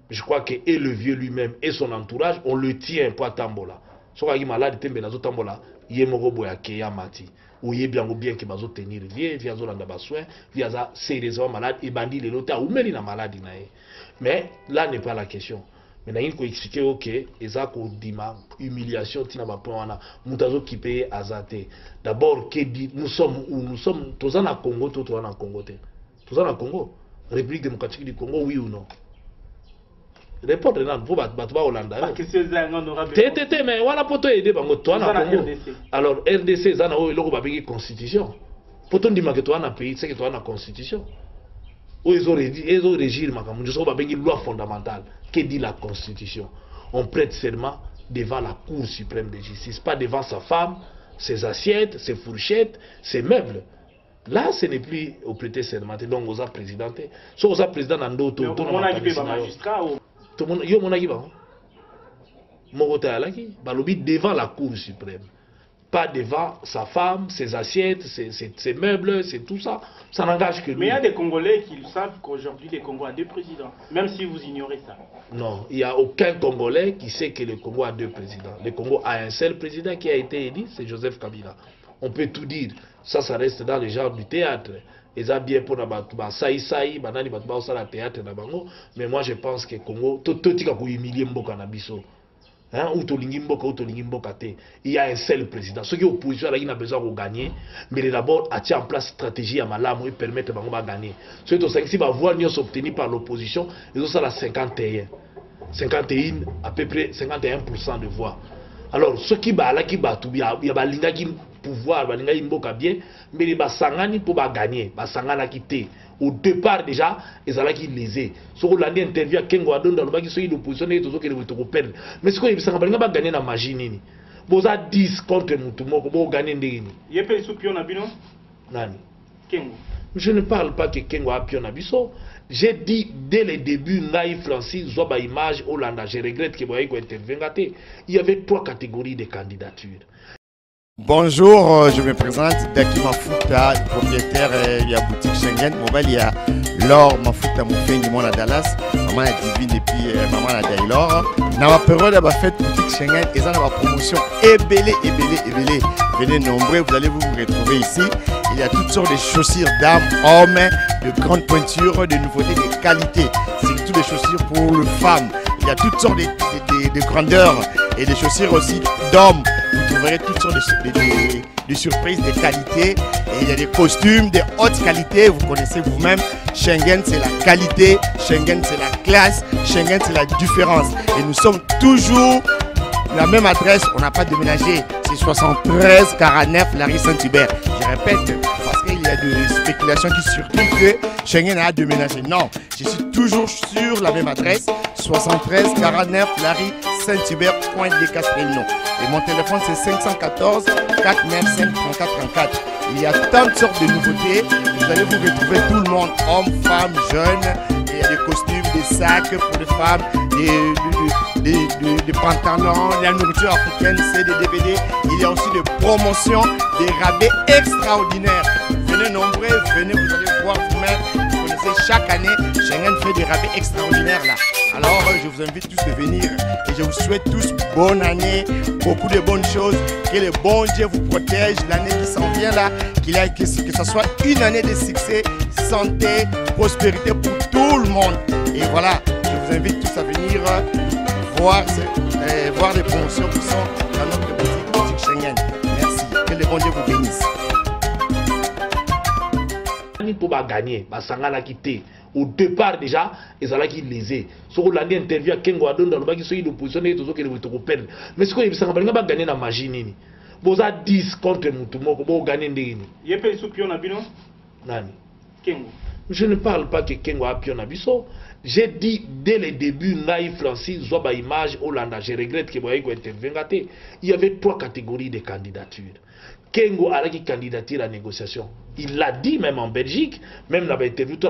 Speaker 3: Je crois que et le vieux lui-même et son entourage, on le tient pour Tambola. Si on est malade, il est Tambola, il est mort à Keya Mati. Ou il est bien ou bien qu'il va tenir vieux, via Zolanda Bassoin, via ça, sérieusement malade, et bandit les lotas, ou même il est malade. Mais là n'est pas la question. Mais il faut expliquer ok, Ezak Dima, humiliation, tina bapoana, mutazo qui paye Azate. D'abord, nous sommes où nous sommes, tous en Congo, tous en Congo. Tous en Congo. République démocratique du Congo, oui ou non? Répondre non, pour battre Hollande. Mais voilà pour toi aider Bango, toi na Congo. Alors RDC, ça na o eloko babiki constitution. Pour toi dire que toi na pays, c'est que toi na constitution. Où ils ont régir makamu, ils ont babiki loi fondamentale. Que dit la constitution? On prête serment devant la Cour suprême de justice, pas devant sa femme, ses assiettes, ses fourchettes, ses meubles. Là, ce n'est plus au prêter sermenté, donc aux présidenté. Soit aux président Nando, tout le monde a magistrat. Tout le monde, yo mon agiba. Morota alaki, balobi devant la Cour suprême, pas devant sa femme, ses assiettes, ses meubles, c'est tout ça. Ça n'engage que lui.
Speaker 2: Mais il y a des Congolais qui savent qu'aujourd'hui le Congo a deux présidents, même si vous ignorez ça.
Speaker 3: Non, il n'y a aucun Congolais qui sait que le Congo a deux présidents. Le Congo a un seul président qui a été élu, c'est Joseph Kabila. On peut tout dire. Ça reste dans le genre du théâtre. Et ça bien pour théâtre. Mais moi je pense que Congo, il y a un seul président. Ceux qui ont opposition a besoin de gagner, mais d'abord à en place stratégie à Malam et permettre de gagner. Ceux qui va voir obtenus par l'opposition, ils ont ça la 51, à peu près 51% de voix. Alors ceux qui battent, il y a qui pouvoir, bien, mais les basangani pour gagner, basangana quitté. Au départ déjà, ils allaient qui lésés. Si on a interview à Kengo Adon dans le bas qui sont l'opposition, ils ont perdre. Mais ce qu'on va gagner dans la magie, vous avez 10 contre nous, tout le monde, vous gagnez des.
Speaker 2: Il y a pas de soupion à Bino?
Speaker 3: Nani?
Speaker 2: Kengo.
Speaker 3: Je ne parle pas que Kengo a pion abisso. J'ai dit dès le début, Naï Francis, Zoba Image, Hollanda, je regrette que Boaïko intervienne. Il y avait 3 catégories de candidatures.
Speaker 4: Bonjour, je me présente Daki Mafuta, propriétaire de la boutique Schengen. Il y a Laure Mafuta Moufengi, mon à Dallas, maman la Divine et puis maman la Dailor. Dans la période de la fête boutique Schengen, ils ont la promotion ébélé. Venez nombreux, vous allez vous retrouver ici. Il y a toutes sortes de chaussures dames, hommes, de grandes pointures, de nouveautés, de qualité. C'est toutes des chaussures pour les femmes. Il y a toutes sortes de grandeurs et des chaussures aussi d'hommes. Vous trouverez toutes sortes de surprises de qualité. Et il y a des costumes de haute qualité. Vous connaissez vous-même. Schengen, c'est la qualité. Schengen, c'est la classe. Schengen, c'est la différence. Et nous sommes toujours la même adresse. On n'a pas déménagé. C'est 73 49 Larry Saint-Hubert. Je répète, parce qu'il y a des spéculations qui circulent que Schengen a déménagé. Non, je suis toujours sur la même adresse. 73 49 Larry Saint-Hubert, point de Castelnau. Et mon téléphone c'est 514 495 34 34. Il y a tant de sortes de nouveautés. Vous allez vous retrouver tout le monde, hommes, femmes, jeunes. Il y a des costumes, des sacs pour les femmes, des pantalons, la nourriture africaine, c'est des DVD. Il y a aussi des promotions, des rabais extraordinaires. Venez nombreux, venez, vous allez voir vous-même. Vous connaissez, chaque année, Schengen fait des rabais extraordinaires là. Alors, je vous invite tous à venir et je vous souhaite tous bonne année, beaucoup de bonnes choses, que le bon Dieu vous protège l'année qui s'en vient là, que ce soit une année de succès, santé, prospérité pour tout le monde. Et voilà, je vous invite tous à venir voir les promotions qui sont dans notre boutique Schengen. Merci, que le bon Dieu vous bénisse.
Speaker 3: Pour gagner, au départ déjà, ils allaient qui léser. Sur l'année interview à Kengo Adon dans le bac, ils sont l'opposition et tous ceux qui vont perdre. Mais ce qu'ils ne vont pas gagner dans la magie. Vous avez 10 contre Moutoumou, vous gagnez des.
Speaker 2: Il y a pas de soupion à Bino?
Speaker 3: Nani?
Speaker 2: Kengo.
Speaker 3: Je ne parle pas que Kengo a pion abisso. J'ai dit dès le début, Naï Francis, Zoba Image, Hollanda, je regrette que Boaïko intervienne. Il y avait 3 catégories de candidatures. Kengo a la candidature à négociation. Il l'a dit même en Belgique, même dans l'interview, il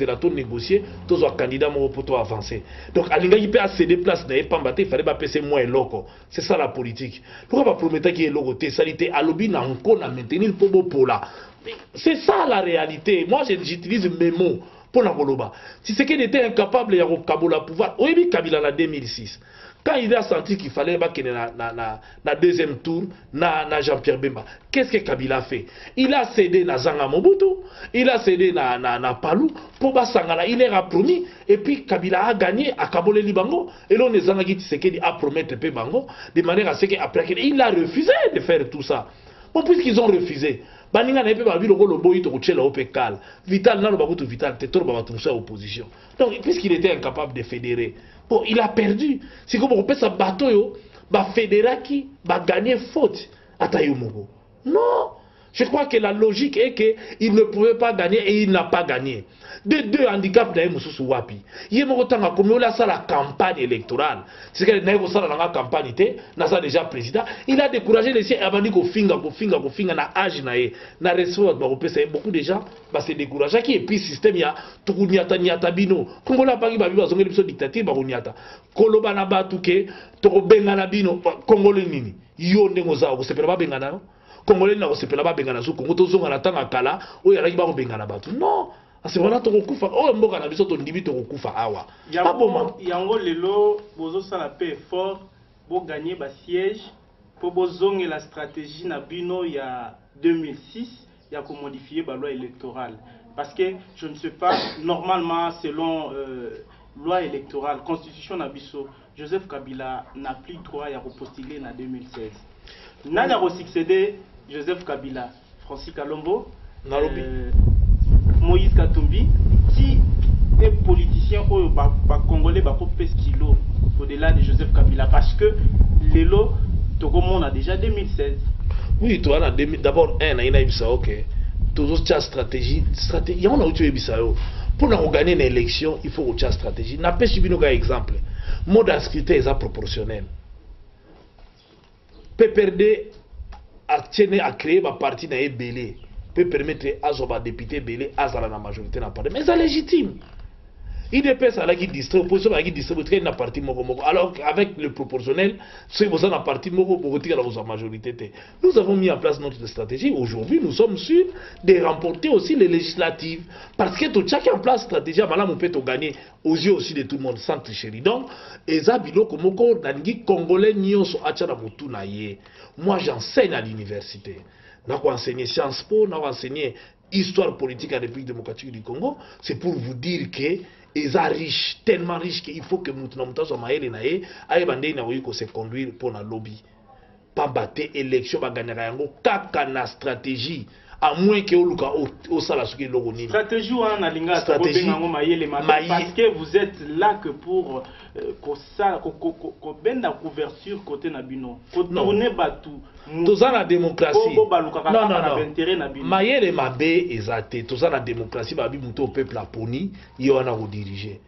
Speaker 3: a négocié, tous les candidats pour avancer. Donc, il peut céder place, il fallait pas passer moins loco. C'est ça la politique. Pourquoi pas promettre qu'il y ait logo salité à l'objet encore maintenir le pobo pour là. C'est ça la réalité. Moi, j'utilise mes mots pour la Koloba. Si c'est qu'il était incapable de Kabola pouvoir, oui, Kabila en 2006. Quand il a senti qu'il fallait qu'il y ait un deuxième tour, Jean-Pierre Bemba, qu'est-ce que Kabila a fait? Il a cédé à Zanga Mobutu, il a cédé à Palou, pour Bassangala, il leur a promis, et puis Kabila a gagné à Kabole Libango, et là on est Zanga qui a promis de Bango, de manière à ce qu'après, il a refusé de faire tout ça. Bon, puisqu'ils ont refusé, Baninga n'a pas vu le rôle Vital, Vital n'a pas vu Vital, t'es trop à opposition. Donc, puisqu'il était incapable de fédérer, bon, il a perdu. C'est comme on peut sa bateau, bah fédérer qui va gagner faute à Taïomogo. Non, je crois que la logique est qu'il ne pouvait pas gagner et il n'a pas gagné. De 2 handicaps d'ailleurs Moussou Wapi. Il y a un comme il a ça la campagne électorale. C'est que n'a pas la campagne n'a ça déjà président. Il a découragé les siens avant qu'on finga na âge na recevoir beaucoup de gens bah c'est découragé qui et puis système ya tukunyata nyata bino. Kongola pa ki ba biba zongeli biso dictature ba kunyata. Koloba na batu ke to bengana bino Congolais nini. Yo ndengo za ko sepela ba bengana no. Congolais na ko sepela ba bengana su Kongo to zonga na tanga kala o ya ki ba ko bengana batu. Non. C'est vraiment ton coup. Oh, mboka na biso ton limite ton coup awa. Pas bon.
Speaker 2: Yango lelo bozo sala paix fort pour gagner ba siège pour bozonge la stratégie na bino il y a 2006 il y a qu'on modifier la loi électorale parce que je ne sais pas normalement selon loi électorale constitution na biso Joseph Kabila n'a plus droit à repostuler en 2016. N'a pas succédé Joseph Kabila, Francis Kalombo, Moïse Katumbi, qui est politicien congolais kilo au-delà de Joseph Kabila parce que Lelo Togo a déjà 2016.
Speaker 3: Oui, toi d'abord il y a une toujours stratégie, il y a une pour gagner une élection, il faut une stratégie. N'a pas subi un exemple. Mode inscrité est proportionnel. PPRD a créé ma partie dans Ebélé. peut permettre à Zoba député belé à la majorité n'a pas. Mais c'est légitime. IDPS a qui distrait, opposition a qui distribue une partie moko. Alors avec le proportionnel, c'est vous en a partie moko pour retirer la majorité. Nous avons mis en place notre stratégie. Aujourd'hui, nous sommes sûrs de remporter aussi les législatives. Parce que tout chacun en place stratégie, madame, on peut gagner aux yeux aussi de tout le monde sans tricherie. Donc, ezabilo komoko dangi congolais nyonso achana mutu na ye. Moi, j'enseigne à l'université. N'a pas enseigné Sciences Po, n'a pas enseigné histoire politique à la République démocratique du Congo. C'est pour vous dire que ils sont riches, tellement riches qu'il faut que nous soit maël naé, aïe bandé na oui se conduire pour la lobby. Pas battre élection, pas gagner yango, kaka na stratégie. À moins que au salasuki logoni.
Speaker 2: Stratégie ou en alinga stratégie parce que vous êtes là que pour la couverture côté nabino. Tourner batou.
Speaker 3: Tous en la démocratie. Non non. Maïele mabe ezate. Tous en la démocratie babi muto peuple a poni yo na rediriger.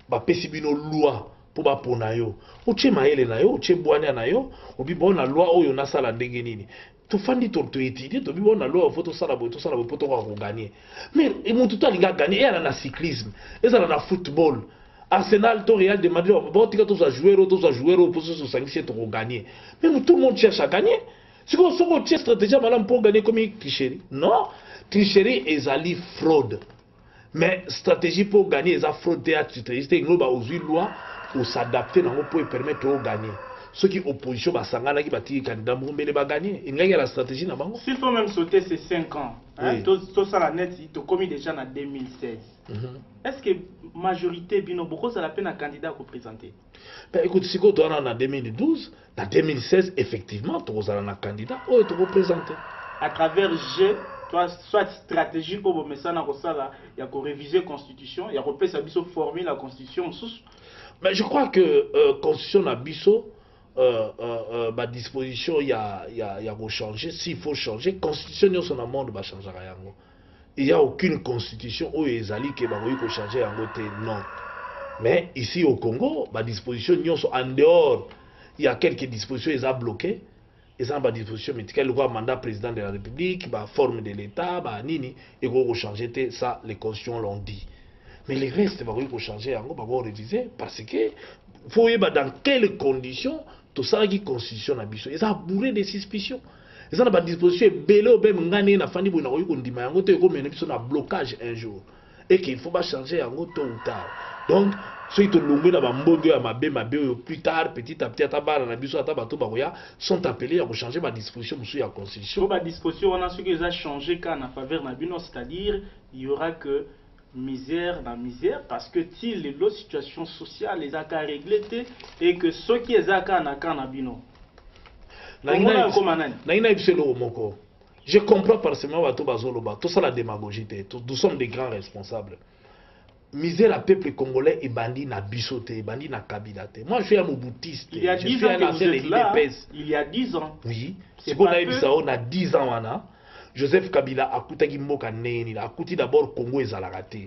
Speaker 3: Ba pesi bino loi pour ba pona yo. Oche maïele na yo, oche boania na yo, obi bona loi oyo na sala ndenge nini. Tu fais tu étudies, tu vois, on faut tout ça, pour gagner. Mais tout a gagné, et elle a cyclisme, et elle a football. Arsenal, tu Real de Madrid, tu as joué, pour se sanctionner, pour gagner. Mais tout le monde cherche à gagner. Si vous avez une stratégie pour gagner comme une tricherie. Non, tricherie est une fraude. Mais stratégie pour gagner, c'est une fraude, c'est une loi pour s'adapter pour permettre de gagner. Ceux qui opposition basangana qui bâtit candidat Moumbele va gagner. Il y a la stratégie là bango.
Speaker 2: S'il faut même sauter ces 5 ans, tout ça la net, il commis déjà en 2016. Est-ce que majorité bino beaucoup ça la peine à candidat à présenter?
Speaker 3: Ben écoute, si tu en a 2012, en 2016 effectivement tu as un candidat ou tu représenter.
Speaker 2: À travers G, soit stratégie pour me ça na il y a qu'on réviser constitution, il y a qu'on peut s'abisso former la constitution.
Speaker 3: Mais je crois que constitution na biso ma disposition il y a changer. S'il faut changer, constitution dans son monde va changer rien. Il n'y a aucune constitution où les alliés qui va changer en côté non. Mais ici au Congo, ma disposition en dehors, il y a quelques dispositions ils ont bloqué. Ils ont ma disposition mais quel mandat président de la République, ma forme de l'État, ma nini et qu'on changer ça les constitutions l'ont dit. Mais les restes va changer en va réviser parce que faut voir dans quelles conditions tout ça qui constitution na biso ils ont bourré de suspicions ils ont pas disposition belé ou même ngani na fandi bo na ko ndima yango te ko mena biso na blocage un jour et qu'il faut pas changer yango tôt ou tard. Donc ceux qui longué na bambongo ya mabe plus tard petit à petit atabara na biso atabato bakoya sont appelés à changer ma disposition sur la constitution.
Speaker 2: Ma disposition on a ce qu'ils a changé quand en faveur na bino, c'est-à-dire il y aura que misère dans misère parce que si les situations sociales les a qu'à régler et que ceux qui les a qu'à nabino. Je comprends parfaitement tout ça la démagogie, nous sommes des grands responsables. Misère à peuple congolais et bandit na bisoté, bandit na kabilate. Moi je suis un moboutiste. Il y a 10 ans que vous êtes là, il y a 10 ans.
Speaker 3: Oui, c'est qu'on a 10 ans wana. Joseph Kabila a coûté mboka neni, a coûté d'abord Congo ezalaka te.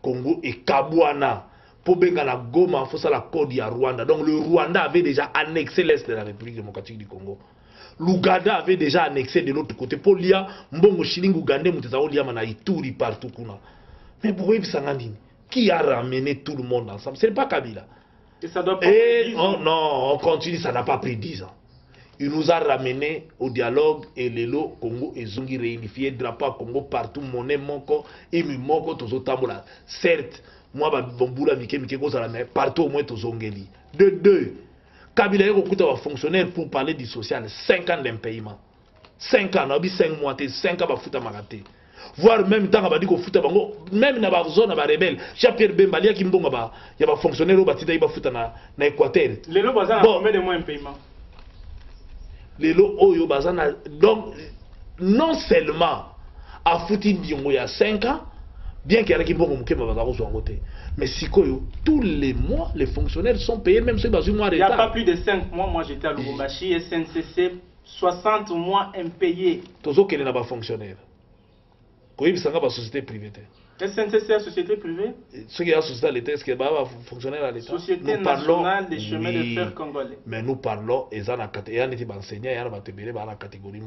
Speaker 3: Congo et Kabwana. Pour benga na Goma, faut ça la code ya Rwanda. Donc le Rwanda avait déjà annexé l'est de la République démocratique du Congo. L'Ouganda avait déjà annexé de l'autre côté. Pour lia mbongo shilingi Ougandais muteza olia mana Ituri partout kuna. Mais pour y sangandini, qui a ramené tout le monde ensemble? Ce n'est pas Kabila.
Speaker 2: Et ça doit pas prendre 10 ans.
Speaker 3: Non, on continue, ça n'a pas pris 10 ans. Il nous a ramené au dialogue et les lots Congo et Zungi réunifié, drapeau Congo partout, monnaie moko, ému moko, tozo tambola. Certes, moi, bamboula mike mais partout au moins tozongeli. De deux, Kabila est fonctionnaire pour parler du social, 5 ans d'impayement. 5 ans, 5 mois, 5 ans, bafuta marate. Voire même temps, on dit qu'on fout bango, même dans la zone, à rebelle, Jean-Pierre Bembalia qui mbonga, il y a des fonctionnaires qui battent na Équateur.
Speaker 2: Les lots bazar combien de mois impayement?
Speaker 3: Les lots oyo bazana. Donc, non seulement à foutu il y a 5 ans, bien qu'il y ait qui mbongo mouké bazaro soit en côté. Mais si tous les mois, les fonctionnaires sont payés, même ceux qui ont mois de
Speaker 2: il n'y a pas plus de 5 mois, moi j'étais à Lubumbashi, SNCC, 60 mois impayés.
Speaker 3: Tous ceux qui n'ont pas fonctionnaire. Oui, c'est une société privée.
Speaker 2: SNCC est une société privée?
Speaker 3: Ceux qui ont société à l'État, est-ce qu'il y a fonctionnaire à l'État?
Speaker 2: Société nationale des chemins de fer congolais.
Speaker 3: Mais nous parlons, et ça, il y a des enseignants, il y a des catégories, il y a des catégories,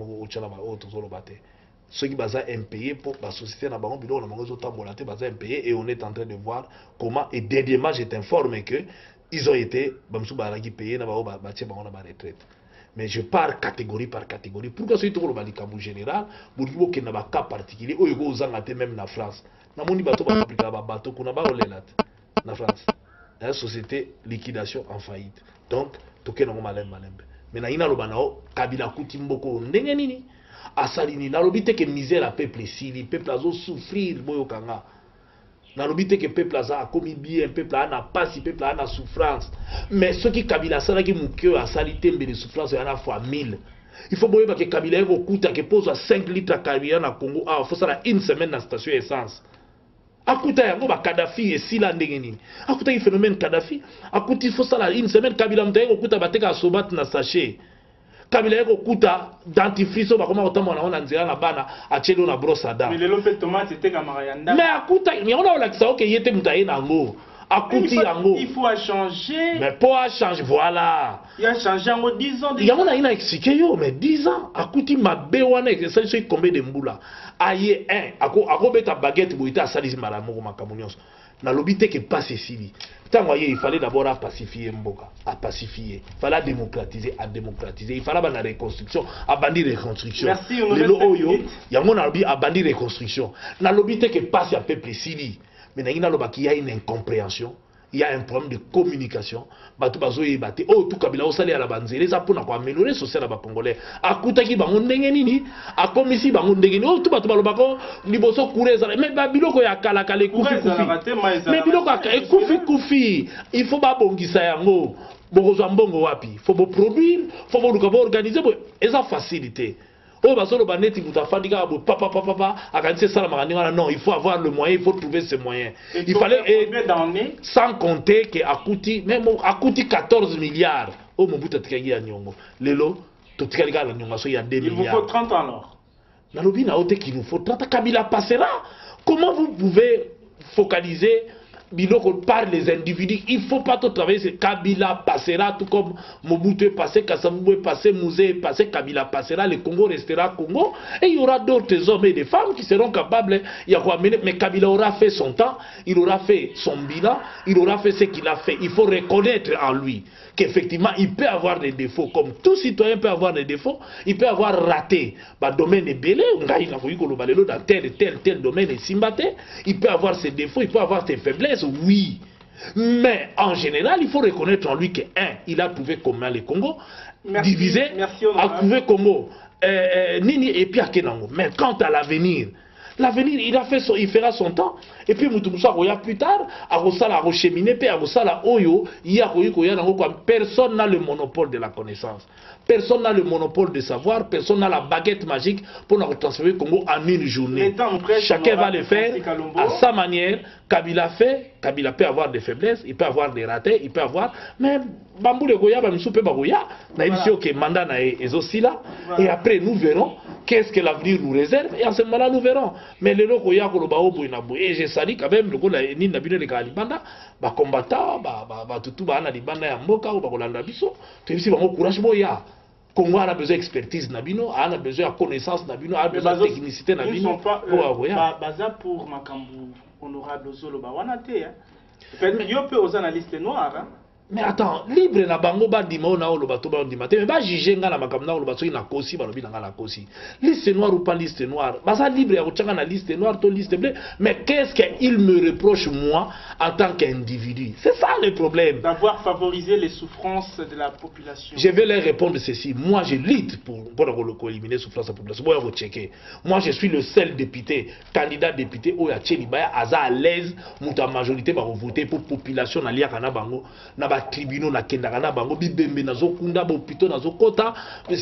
Speaker 3: ceux qui sont impayés pour la société na bango bilo na bango zotambola te baza impayés, et on est en train de voir comment, et dernièrement je t'informe que ils ont été bamsou baraki payés na bango batie bango na ba retraite. Mais je pars catégorie par catégorie. Pourquoi ce que le camou général, pour que na ba cas particulier, ou ego zanga te même na France. Na moni bateau ba appliquer ba bateau kuna ba olelat na France. La société liquidation en faillite. Donc toke na malembe. Mais na ina loba nao kabila kuti mboko ndenge nini? Asalini na lobite que misère à peuple sili, peuple azo souffrir boyo kanga. Na lobite que peuple a commis bien, peuple a pas si peuple a souffrance. Mais ceux qui kabila sala qui mukyo a salité mbele souffrance yana fois 1000. Il faut boyo que kabila ego kuta que pose à 5 litres kabila na Congo, ah faut ça une semaine na station essence. Akuta yango ba Kadhafi et sila ndenge nini. Akuta il phénomène Kadhafi, akuti faut ça une semaine kabila mtego kuta bateka sobat na sachet. Kabila yako kuta dentifrice ba koma otamo na nzela na bana achelo na brosse à dents.
Speaker 2: Mais le lopé tomate c'était camarade.
Speaker 3: Mais akuta mais on a la ça OK yete mutaye nango. Akuti yango.
Speaker 2: Il faut changer.
Speaker 3: Mais pour changer voilà.
Speaker 2: Il a changé en 10 ans.
Speaker 3: Il y a ina expliqué yo mais 10 ans akuti mabe wana ça c'est combien de mbula. Aye ako beta baguette boita salisi malamu makamunions. Na lobité que passe ici. Il fallait d'abord pacifier Mboka, à pacifier. Il fallait démocratiser, à démocratiser. Il fallait la reconstruction, à bandir reconstruction.
Speaker 2: Merci,
Speaker 3: on il y a mon lobby à bandir reconstruction. Na lobby que passe à peuple ici. Mais il y a une incompréhension. Il y a un problème de communication. Bato bazoye bate oh tout kabila osali à la banzele ça pour na ko améliorer social ba congolais. Akutaki bango ndenge nini? Akomisi bango ndenge nini? Oh tout bato balobako liboso kureza. Mais ba biloko ya kala kala kufi kufi. Mais biloko ya kufi kufi. Il faut ba bongisa yango. Bokozwa mbongo wapi? Faut bo produire, faut bo luka bo organiser bo eza facilité. Oh, bah, solo baneti boutafandika papa akanise sala makandinga non, il faut avoir le moyen, il faut trouver ce moyen. Il fallait sans compter que akuti même akuti 14 milliards. Oh Mobutu tikagi ya nyongo. Lelo to tikagi la nyongo so il y a 2 milliards.
Speaker 2: Il vous faut 30 ans alors.
Speaker 3: Na lobi na ote qu'il nous faut 30 ans. Kabila passera. Comment vous pouvez focaliser biloko par les individus? Il ne faut pas tout travailler. Kabila passera, tout comme Mobutu est passé, Kassabou est passé, Mouzé est passé, Kabila passera, le Congo restera Congo. Et il y aura d'autres hommes et des femmes qui seront capables. Mais Kabila aura fait son temps, il aura fait son bilan, il aura fait ce qu'il a fait. Il faut reconnaître en lui qu'effectivement, il peut avoir des défauts. Comme tout citoyen peut avoir des défauts, il peut avoir raté. Bah, domaine est belé, dans tel domaine est simbaté. Il peut avoir ses défauts, il peut avoir ses faiblesses. Oui, mais en général, il faut reconnaître en lui que, il a trouvé comment le Congo, divisé, a trouvé Congo, Nini et puis Akenango. Mais quant à l'avenir, il fera son temps. Et puis, plus tard, à cheminer, puis à Oyo, personne n'a le monopole de la connaissance. Personne n'a le monopole de savoir, personne n'a la baguette magique pour nous transformer le Congo en une journée. Chacun va le faire à sa manière. Kabila fait, Kabila peut avoir des faiblesses, il peut avoir des ratés, il peut avoir. Mais Bambou le Goya, Bamsoupe Bagoya, n'a dit que mandat est aussi là. Et après, nous verrons qu'est-ce que l'avenir nous réserve. Et en ce moment-là, nous verrons. Mais le Goya, et je salue quand même le Goya, ni Nabine de Kalibanda, combattant, tout va aller Libanda et Moka ou Bakolanda Bisso. Tu sais, courage, Boya. Congo a besoin d'expertise Nabino, a besoin de connaissance Nabino, a besoin de technicité Nabino.
Speaker 2: Pour Makambu, honorable Zolo Bawanate. Il y a peu aux analystes noirs.
Speaker 3: Mais attends, libre na bango ba dima na olo bato ba ndima te mais ba juger nga na makamna olo bato na kosi ba lobi na la kosi. Liste noire ou pas liste noire, ba ça libre ya kochanga na liste noire to liste bleue, mais qu'est-ce qu'il me reproche moi en tant qu'individu? C'est ça le problème.
Speaker 2: D'avoir favorisé les souffrances de la population.
Speaker 3: Je vais leur répondre ceci. Moi je lutte pour éliminer les souffrances de la population. Moi je checker. Moi je suis le seul député, candidat député au ya Tchelibaya aza à l'aise muta majorité ba voter pour population na lia kana bango na tribunaux na kendaka na bango bibembe nazo kunda bo pito nazo kota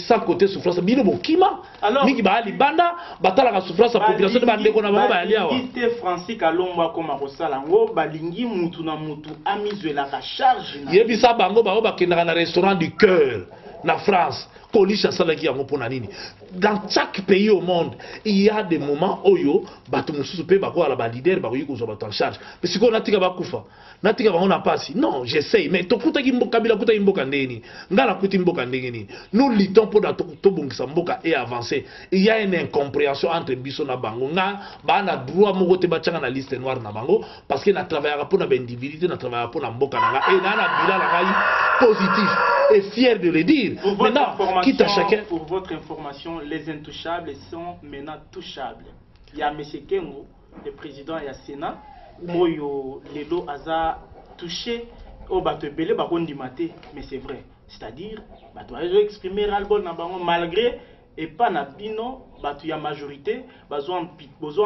Speaker 3: sans côté souffrance bino bokima mingi ba libanda batala ka souffrance la population de bandeko na bango ba alia wa
Speaker 2: ité Francis Kalomba koma kosala ngo balingi mutu na mutu amizwe la charge
Speaker 3: yebisa bango ba kendaka na restaurant du cœur na France, Kolisha Salaki yango pona nini. Dans chaque pays au monde, il y a des moments où yo bato mususu pe bako ala ba leader bako yiko zo bato en charge. Mais si ko natika bakufa, natika ba on a passé. Non, j'essaye mais to kuta ki mboka bila kuta mboka ndeni. Ngala kuti mboka ndeni. Nous luttons pour da to bongisa mboka et avancer. Il y a une incompréhension entre biso na bango. Nga ba na droit moko te bachanga na liste noire na bango parce que na travailler pour na individualité, na travailler pour na mboka na nga et na bila la ngai positif et fier de le dire.
Speaker 2: Pour votre information, les intouchables sont maintenant touchables. Il y a M. Kengo, le président et le Sénat, Oyo Lelo Aza touché au bateau belé bakondi maté, mais c'est vrai. C'est-à-dire, bateau a exprimé ras-le-bol na bango malgré et pas na bino, bateau ya majorité, besoin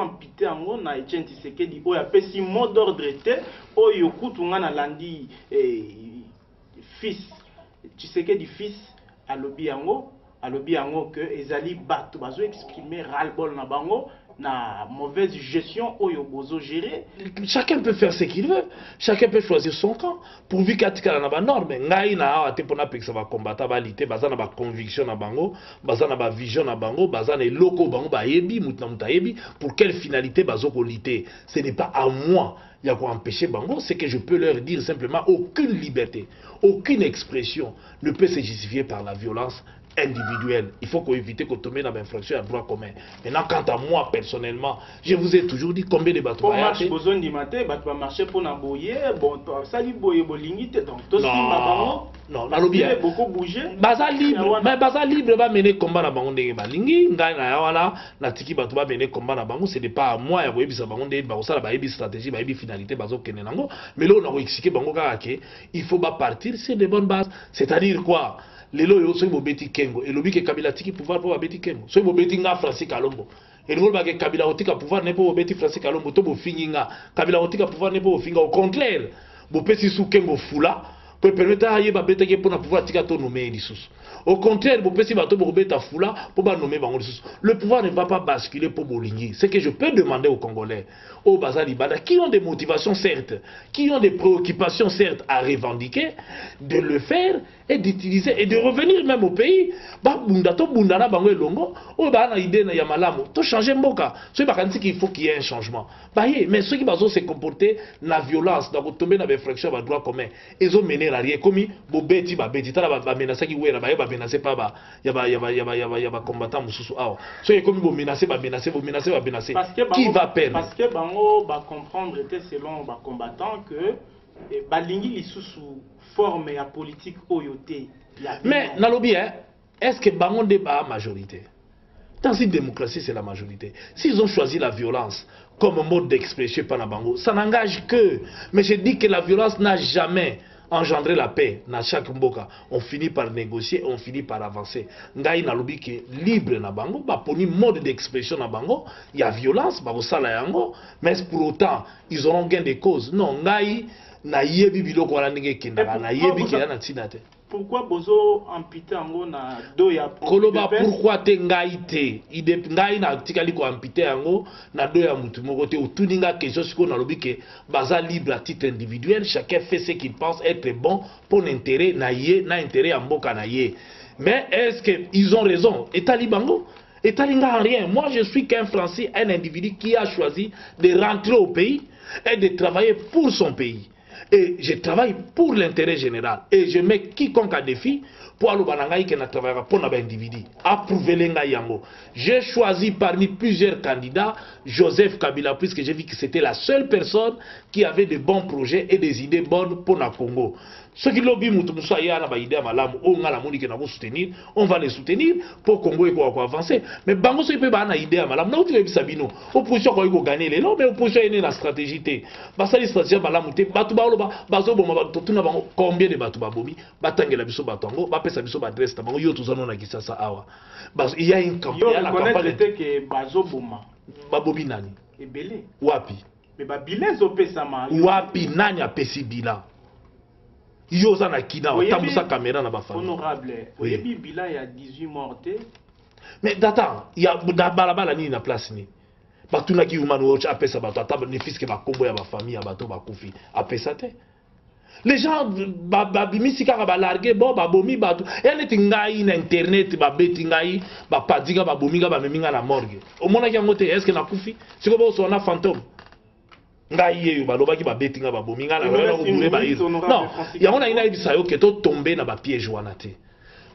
Speaker 2: ampité ango na Etienne Tshisekedi oyo apesi mot d'ordre té oyo kutunga na landi fils Tshisekedi fils alobi yango que ezali bato bazo exprimer ras-le-bol na bango na mauvaise gestion oyo bozo gérer.
Speaker 3: Chacun peut faire ce qu'il veut, chacun peut choisir son camp pourvu qu'atikala na ba norme ngai na ate pona pekisa ba combattre ba lité bazana ba conviction na bango bazana ba vision na bango bazana eloko bango ba yebi mutna mutayebi pour quelle finalité bazo ko lité. Ce n'est pas à moi il y a quoi empêcher bango, c'est que je peux leur dire simplement aucune liberté, aucune expression ne peut se justifier par la violence individuelle. Il faut qu'on évite qu'on tombe dans l'infraction à droit commun. Maintenant, quant à moi personnellement, je vous ai toujours dit combien de bateaux.
Speaker 2: Pour marcher besoin du matin, bateau marcher pour n'aboyer, bon, ça lui boyer bolingite, donc tout ce qui
Speaker 3: non, la lobby
Speaker 2: beaucoup bougé.
Speaker 3: Baza libre, mais baza libre va mener combat na bango ndenge balingi, ngai na yawana na tiki bateau va mener combat na bango, ce n'est pas à moi ya boyebi sa bango ndenge ba osala ba yebi stratégie, ba yebi finalité bazo kene nango, mais là on a expliqué bango kaka ke il faut pas partir sur de bonnes bases, c'est-à-dire quoi? Lelo yo soki bobeti Kengo elobi ke Kabila tiki pouvoir po babeti Kengo soki bobeti nga Francis Kalombo elobol ba ke Kabila otika pouvoir ne po bobeti Francis Kalombo to bofingi nga Kabila otika pouvoir ne po bofinga au contraire bopesi su Kengo fula pour permettre à yeba beta ke pona pouvoir tika to nommer lisusu au contraire bopesi bato bobeta fula pour ba nommer bango lisusu. Le pouvoir ne va pas basculer pour bolingi. C'est que je peux demander aux Congolais au Bazali Bada qui ont des motivations certes, qui ont des préoccupations certes à revendiquer, de le faire et d'utiliser et de revenir même au pays. Ba bunda to bunda na bango elongo, o ba na idée na ya malamu, to changer mboka. Ce ba kanti qu'il faut qu'il y ait un changement. Ba yé, mais ceux qui bazo se comporter na violence, dans tomber na infraction ba droit commun, ils ont mené la rien comme bo beti ba beti tala ba menacer ki wera ba menacer pas ba ya ba combattant mususu awa. Ceux comme bo menacer ba menacer qui va perdre?
Speaker 2: Parce que bango ba comprendre était selon ba combattant que balingi lisusu forme ya politique oyoté.
Speaker 3: Mais nalobi est-ce que bango débat majorité? Dans une démocratie, c'est la majorité. S'ils ont choisi la violence comme mode d'expression par la bango, ça n'engage que. Mais je dis que la violence n'a jamais engendré la paix dans chaque mboka. On finit par négocier, on finit par avancer. Ngai nalobi que libre na bango, ba poni mode d'expression na bango, il y a violence, ba sala yango, mais pour autant, ils auront gain de cause. Non, ngai na yebi biloko wala ndenge kendaka na yebi ke na tinate.
Speaker 2: Pourquoi bozo ampité ango na do ya
Speaker 3: koloba pourquoi te ngai te ide ngai na tikali ko ampité ango na do ya mutu moko te otuninga question siko na lobi ke baza libre à titre individuel, chacun fait ce qu'il pense être bon pour l'intérêt na yé na intérêt ya mboka na yé. Mais est-ce que ils ont raison? Etali bango etali nga rien. Moi je suis qu'un Français, un individu qui a choisi de rentrer au pays et de travailler pour son pays. Et je travaille pour l'intérêt général. Et je mets quiconque à défi pour aller qui ne travaillera pour l'individu. Approuver yango. J'ai choisi parmi plusieurs candidats Joseph Kabila, puisque j'ai vu que c'était la seule personne qui avait de bons projets et des idées bonnes pour le Congo. Ceux qui lobby soutenir, on va les soutenir pour Congo et avancer. Mais bango so peut ba na idée malam na uti sabino. Opposition ko gagner les mais opposition est la stratégie té. Ba sali stratégie malam té batu ba loba bazo boma ba tuna bango combien de batu ba bomi batangela biso batango ba pesa biso ba adresse ta bango yo tuzano na kisasa awa. Bas il y a une campagne
Speaker 2: la campagne que bazo boma
Speaker 3: ba bobi nani
Speaker 2: ebele
Speaker 3: wapi
Speaker 2: mais ba bilan zo pesa ma
Speaker 3: wapi nani a pesi bilan Yosa na kina otambusa caméra na ba famille.
Speaker 2: Honorable. Oui. Bilan il y a 18 morts.
Speaker 3: Mais d'attends, il y a balabala ni na place ni. Batuna ki human watch apesa bato ataba ne fiske ba kombo ya ba famille ya bato ba kufi. Apesa te. Les gens babimisi kaka ba larguer bon ba bomi ba et on est ngai na internet ba beti ngai ba padiga ba bominga ba meminga na morgue. Au mona ki ngote est-ce que na kufi? C'est comme so na fantôme. Ngai ye ba lobaki ba beti nga ba bominga na ba ko ba ir. Non, ya on a ina ibisa yo ke to tomber na ba piège wana te.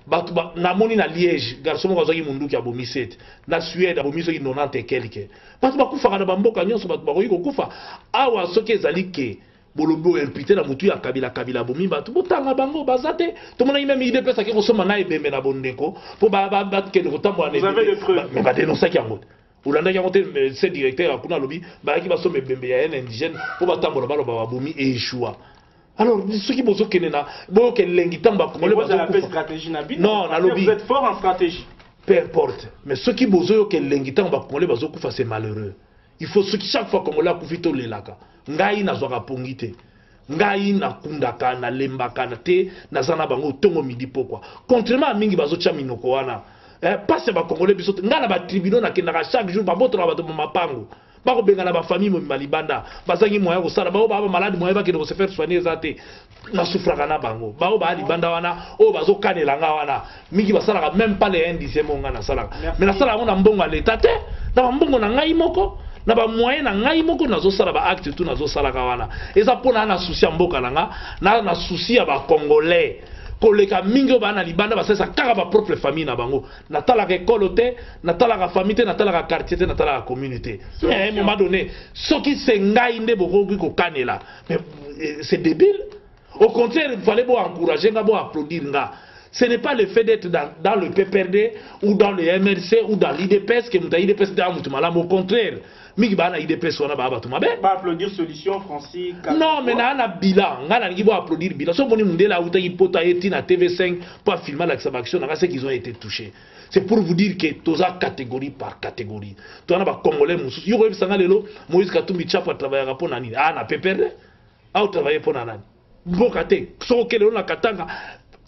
Speaker 3: Batu na moni na Liège garçon mo kazoki munduki ya bomi 7 na Suède ya bomi soki 90 et quelque. Batu ba kufa na ba mboka nyonso batu ba ko kufa. Awa soki ezali ke bolobo imputé na mutu ya kabila bomi batu botanga bango bazate to mona même idée pesa ke kosoma na ebembe na bondeko po ba ke ko tambo na mais ba dénoncer ki yango ulanda ki yango te c'est directeur akuna lobi ba ki basoma ebembe ya un indigène po ba tambo ba ba bomi et échoua. Alors ceux qui bozo kenena bo ke lengi tamba ko le
Speaker 2: bazo la stratégie na bino.
Speaker 3: Non na lobi
Speaker 2: vous êtes fort en stratégie.
Speaker 3: Peu importe, mais ceux qui bozo ke lengi tamba ko le bazo kufa c'est malheureux. Il faut ce qui chaque fois qu'on l'a kufito le laka. Ngai na zwaka pongite. Ngai na kundaka na lembaka na te na zana bango tongo midi pokwa. Contrairement à mingi bazo cha minoko wana. Passe ba Congolais biso ngana ba tribunal na kendaka chaque jour ba botra ba to mapango. Ba ko benga na ba famille mo malibanda. Bazangi moya ko sala ba ba malade moya ba ke ko se faire soigner zate. Na souffraka na bango. Ba ba libanda wana o bazo kanela nga wana. Mingi basala même pas les indices mo ngana sala. Mais na sala na mbongo l'état te. Na mbongo na ngai moko. Na ba moyen na ngai moko nazo sala ba acte tout nazo sala ka wana eza pona na souci ya mboka nanga na souci ya ba congolais koleka mingi ba na libanda ba sesa kaka ba propre famille na bango na tala ka école te na tala ka famille te na tala ka quartier te na tala ka communauté à un moment donné soki se ngai nde bokoki ko kanela mais c'est débile au contraire il fallait bo encourager nga bo applaudir nga. Ce n'est pas le fait d'être dans le PPRD ou dans le MRC ou dans l'IDPS que nous avons l'IDPS au contraire. Miki bana IDPS wana ba batuma be
Speaker 2: ba applaudir solution Francis
Speaker 3: non mais na bilan ngana ngi bo applaudir bilan so boni mundela uta ipota eti na TV5 pour filmer l'action na ce qu'ils ont été touchés. C'est pour vous dire que toza catégorie par catégorie to na ba congolais mususu yo ko sanga lelo Moïse Katumbi Tchapa travailler pour nani na PPRD au travailler pour nani bokate so kele na katanga.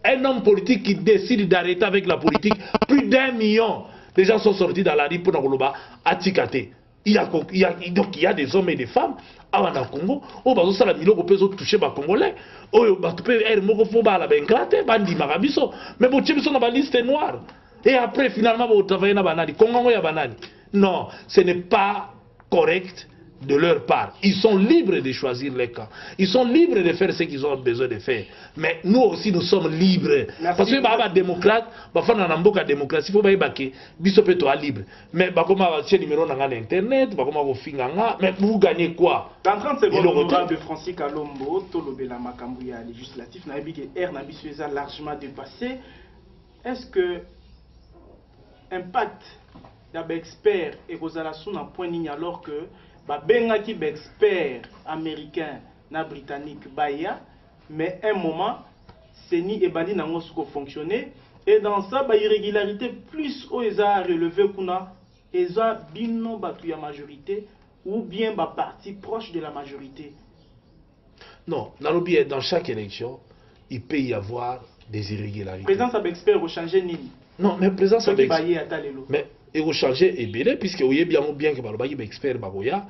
Speaker 3: Un homme politique qui décide d'arrêter avec la politique, plus d'1 million de gens sont sortis dans la rue pour Nagoloba à Tikate. Donc il y a des hommes et des femmes à Congo, où bazo sala miloko peso toucher ba congolais, où bato pe moko fo ba la benkrate, bandi marabiso, mais bo tchibiso na ba liste noire. Et après finalement bo travailler na banani, Congo ya banani. Non, ce n'est pas correct de leur part. Ils sont libres de choisir les camps. Ils sont libres de faire ce qu'ils ont besoin de faire. Mais nous aussi, nous sommes libres. Merci. Parce que les démocrates, la démocratie, il faut que les gens libre. Mais si numéro dans Internet, mais vous gagnez quoi?
Speaker 2: Dans 30 secondes, l'honorable de Francis Kalombo, Tolobela Makambouya législatif, n'a largement dépassé. Est-ce que impact d'un expert et Rosalassou n'a point ligne alors que benga ki expert américain na britannique baya mais un moment c'est ni ebandi nango suko fonctionner et dans ça ba irrégularité plus o eza relevé kuna eza bino batu ya majorité ou bien ba parti proche de la majorité.
Speaker 3: Non, dans chaque élection il peut y avoir des irrégularités.
Speaker 2: Présence ab expert au changer nini?
Speaker 3: Non, mais présence ab expert mais et vous changez et bien puisque vous voyez bien que Baloba expert Bagoya,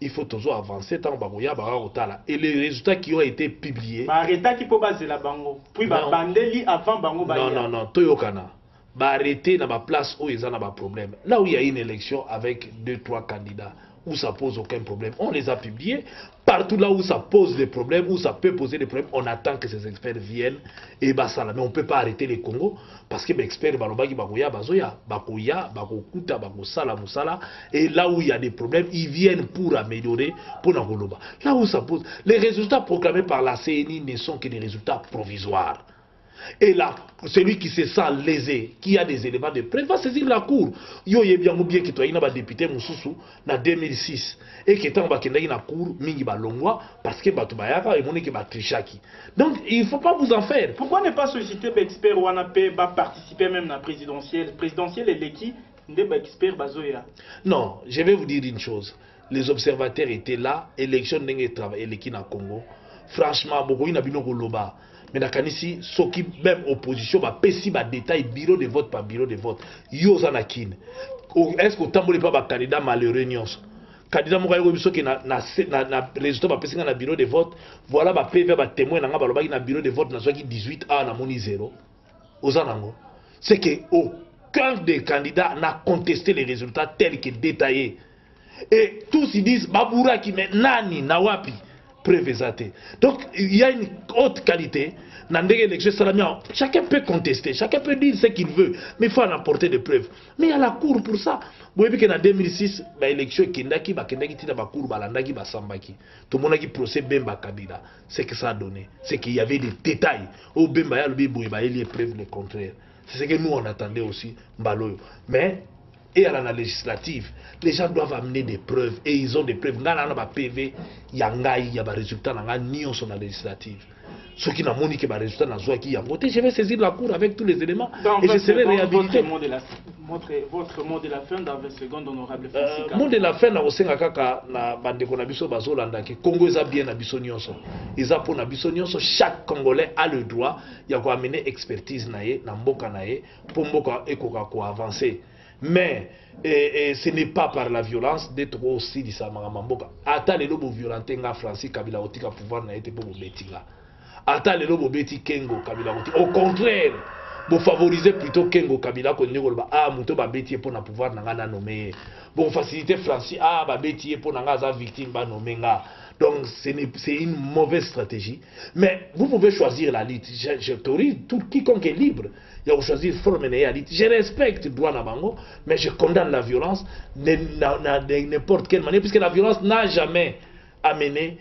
Speaker 3: il faut toujours avancer tant Bagoya Baga et les résultats qui ont été publiés.
Speaker 2: Arrêta qui peut baser la bango. Puis bandeli avant bango Bagoya.
Speaker 3: Non, Toyokana. Arrêter dans ma place où ils en ont un problème. Là où il y a une élection avec 2-3 candidats où ça pose aucun problème, on les a publiés. Partout là où ça pose des problèmes, où ça peut poser des problèmes, on attend que ces experts viennent et basala. Mais on ne peut pas arrêter les Congo parce que les experts balobaki bakoya bazoya, bakoya, bakokuta, bakosala musala. Et là où il y a des problèmes, ils viennent pour améliorer pour Nangoloba. Là où ça pose, les résultats proclamés par la CNI ne sont que des résultats provisoires. Et là, celui qui se sent lésé, qui a des éléments de preuve, va saisir la cour. Yo ye bien ou bien que toi, il y a un député Moussoussou, en 2006, et qui est en bas dans la cour, mingi ba longwa, parce que Batoubayaka et monique ba trichaki. Donc, il ne faut pas vous en faire.
Speaker 2: Pourquoi ne pas solliciter l'expert ou participer même à la présidentielle? Présidentielle et l'équipe, n'est pas expert bazoya.
Speaker 3: Non, je vais vous dire une chose. Les observateurs étaient là, élection n'est travail, l'équipe na Congo. Franchement, beaucoup n'a bino loba. Mais dans ici, ceux qui même opposition va péci ba détail bureau de vote par bureau de vote. Yo zanakin. Est-ce que tambolé pas ba candidat malheureux nyos? candidat moko ayo biso ke na résultat ba pesinga na bureau de vote voilà ba PV ba témoin na nga balobaki na bureau de vote na zwaki 18A na moni 0 ozanango c'est que aucun des candidats n'a contesté les résultats tels que détaillés et tous ils disent baboura qui met nani na wapi preuve ezate. Donc il y a une haute qualité. Chacun peut contester, chacun peut dire ce qu'il veut, mais il faut en apporter des preuves. Mais il y a la cour pour ça. Vous voyez qu'en 2006, l'élection Kendaki, tout le monde a dit procès Bemba Kabila. C'est que ça a donné. C'est qu'il y avait des détails. Au Bemba, il y a des preuves le contraire. C'est ce que nous on attendait aussi. Mais, et à la législative, les gens doivent amener des preuves. Et ils ont des preuves. Il y a PV, il y a des résultats, il y a la législative. Ceux qui n'ont pas de résultat dans je vais saisir la cour avec tous les éléments et je serai réhabilité.
Speaker 2: Votre mot de la fin dans 20 secondes, honorable Francis.
Speaker 3: Mot de la fin, na bandeko na biso bazolanda ke Congo eza bien na biso nyonso. Eza po na biso nyonso, chaque Congolais a le droit ya ko amener expertise na ye na mboka na ye pour mboka ekoka ko avancer. Mais ce n'est pas par la violence d'être aussi di sa mboka. Ata lelo bo violenter nga Francis Kabila otika pouvoir na été pour betinga. Ata lelo bobeti Kengo Kabila oti. Au contraire, vous favorisez plutôt Kengo Kabila ko ndeko ba muto ba beti pour na pouvoir na ngana nommer. Bon faciliter Francis ba beti pour na ngaza victime ba nommer nga. Donc c'est une mauvaise stratégie. Mais vous pouvez choisir la lutte. J'autorise tout quiconque est libre. Il y a choisir forme la lutte. Je respecte droit na bango, mais je condamne la violence de n'importe quelle manière, puisque la violence n'a jamais amené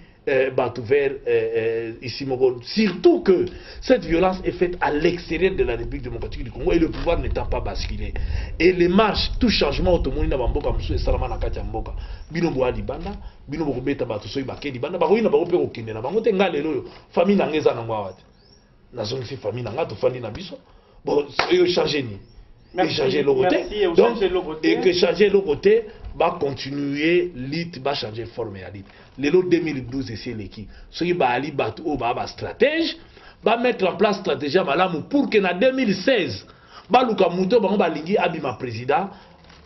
Speaker 3: ici, surtout que cette violence est faite à l'extérieur de la République démocratique du Congo et le pouvoir n'étant pas basculé. Et les marches, tout changement automobile na bamboka musu et salama na kati ya mboka. Bino boa libanda, bino boko beta bato soyi bake libanda, bako ina bako pe okende na bango te ngale loyo. Famille na ngeza na ngwawate. Na zongi si famille na ngato fandi na biso. Bon, yo changer ni. Et changer le côté. Donc, et que changer le côté va continuer lit va changer forme à lit. Les 2012 c'est l'équipe. Ce qui va aller battre au bas stratège va mettre en place stratégie malamu pour que en 2016 ba luka muto ba balingi abima président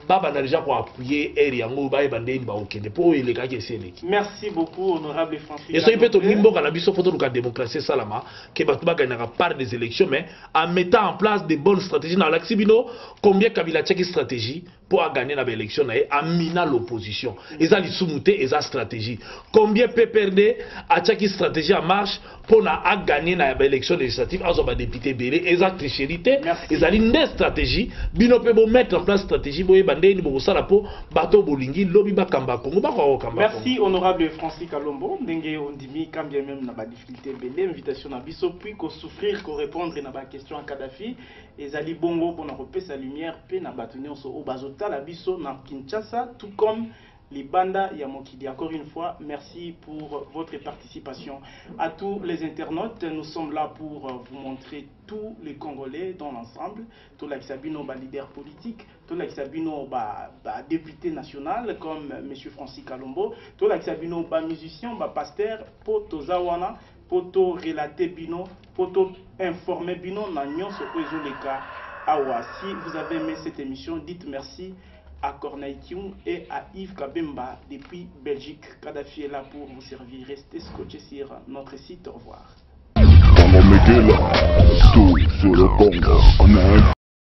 Speaker 3: baba na déjà pour appuyer eriango ba ebande ba okende pour il est c'est l'équipe.
Speaker 2: Merci beaucoup honorable Francis.
Speaker 3: Et ça il peut to mimbo kana biso photo luka démocratie salama que ba tuba gagnera par des élections mais en mettant en place des bonnes stratégies dans l'axibino combien Kabila tcheki stratégie pour gagner la élection en minant l'opposition. Ils ont les soumoutés et la stratégie. Combien PPRD a tchaki stratégie en marche pour gagner l'élection législative à des députés belé et la trichérité. Ils ont une stratégie. Bino peut mettre en place stratégie pour bander ni pour ça pour bateau bolingi lobby bakamba Congo bakamba.
Speaker 2: Merci honorable Francis Kalombo. Ndenge ondimi quand bien même na ba difficulté belé invitation na biso puis ko souffrir ko répondre na ba question à Kadhafi et ali bongo pour na repé sa lumière pe na batonio so au bazo la biso na Kinshasa, tout comme les bandas Yamokidi. Encore une fois, merci pour votre participation. À tous les internautes, nous sommes là pour vous montrer tous les Congolais dans l'ensemble. Tous les Sabino, leader politique, tous les Sabino, député national comme M. Francis Kalombo, tous les Sabino, musicien, pasteur, poto Zawana, poto relater bino, poto informer bino, nanyon ce que les cas. Awa, si vous avez aimé cette émission, dites merci à Corneille Kium et à Yves Kabemba depuis Belgique. Kadhafi est là pour vous servir. Restez scotchés sur notre site. Au revoir.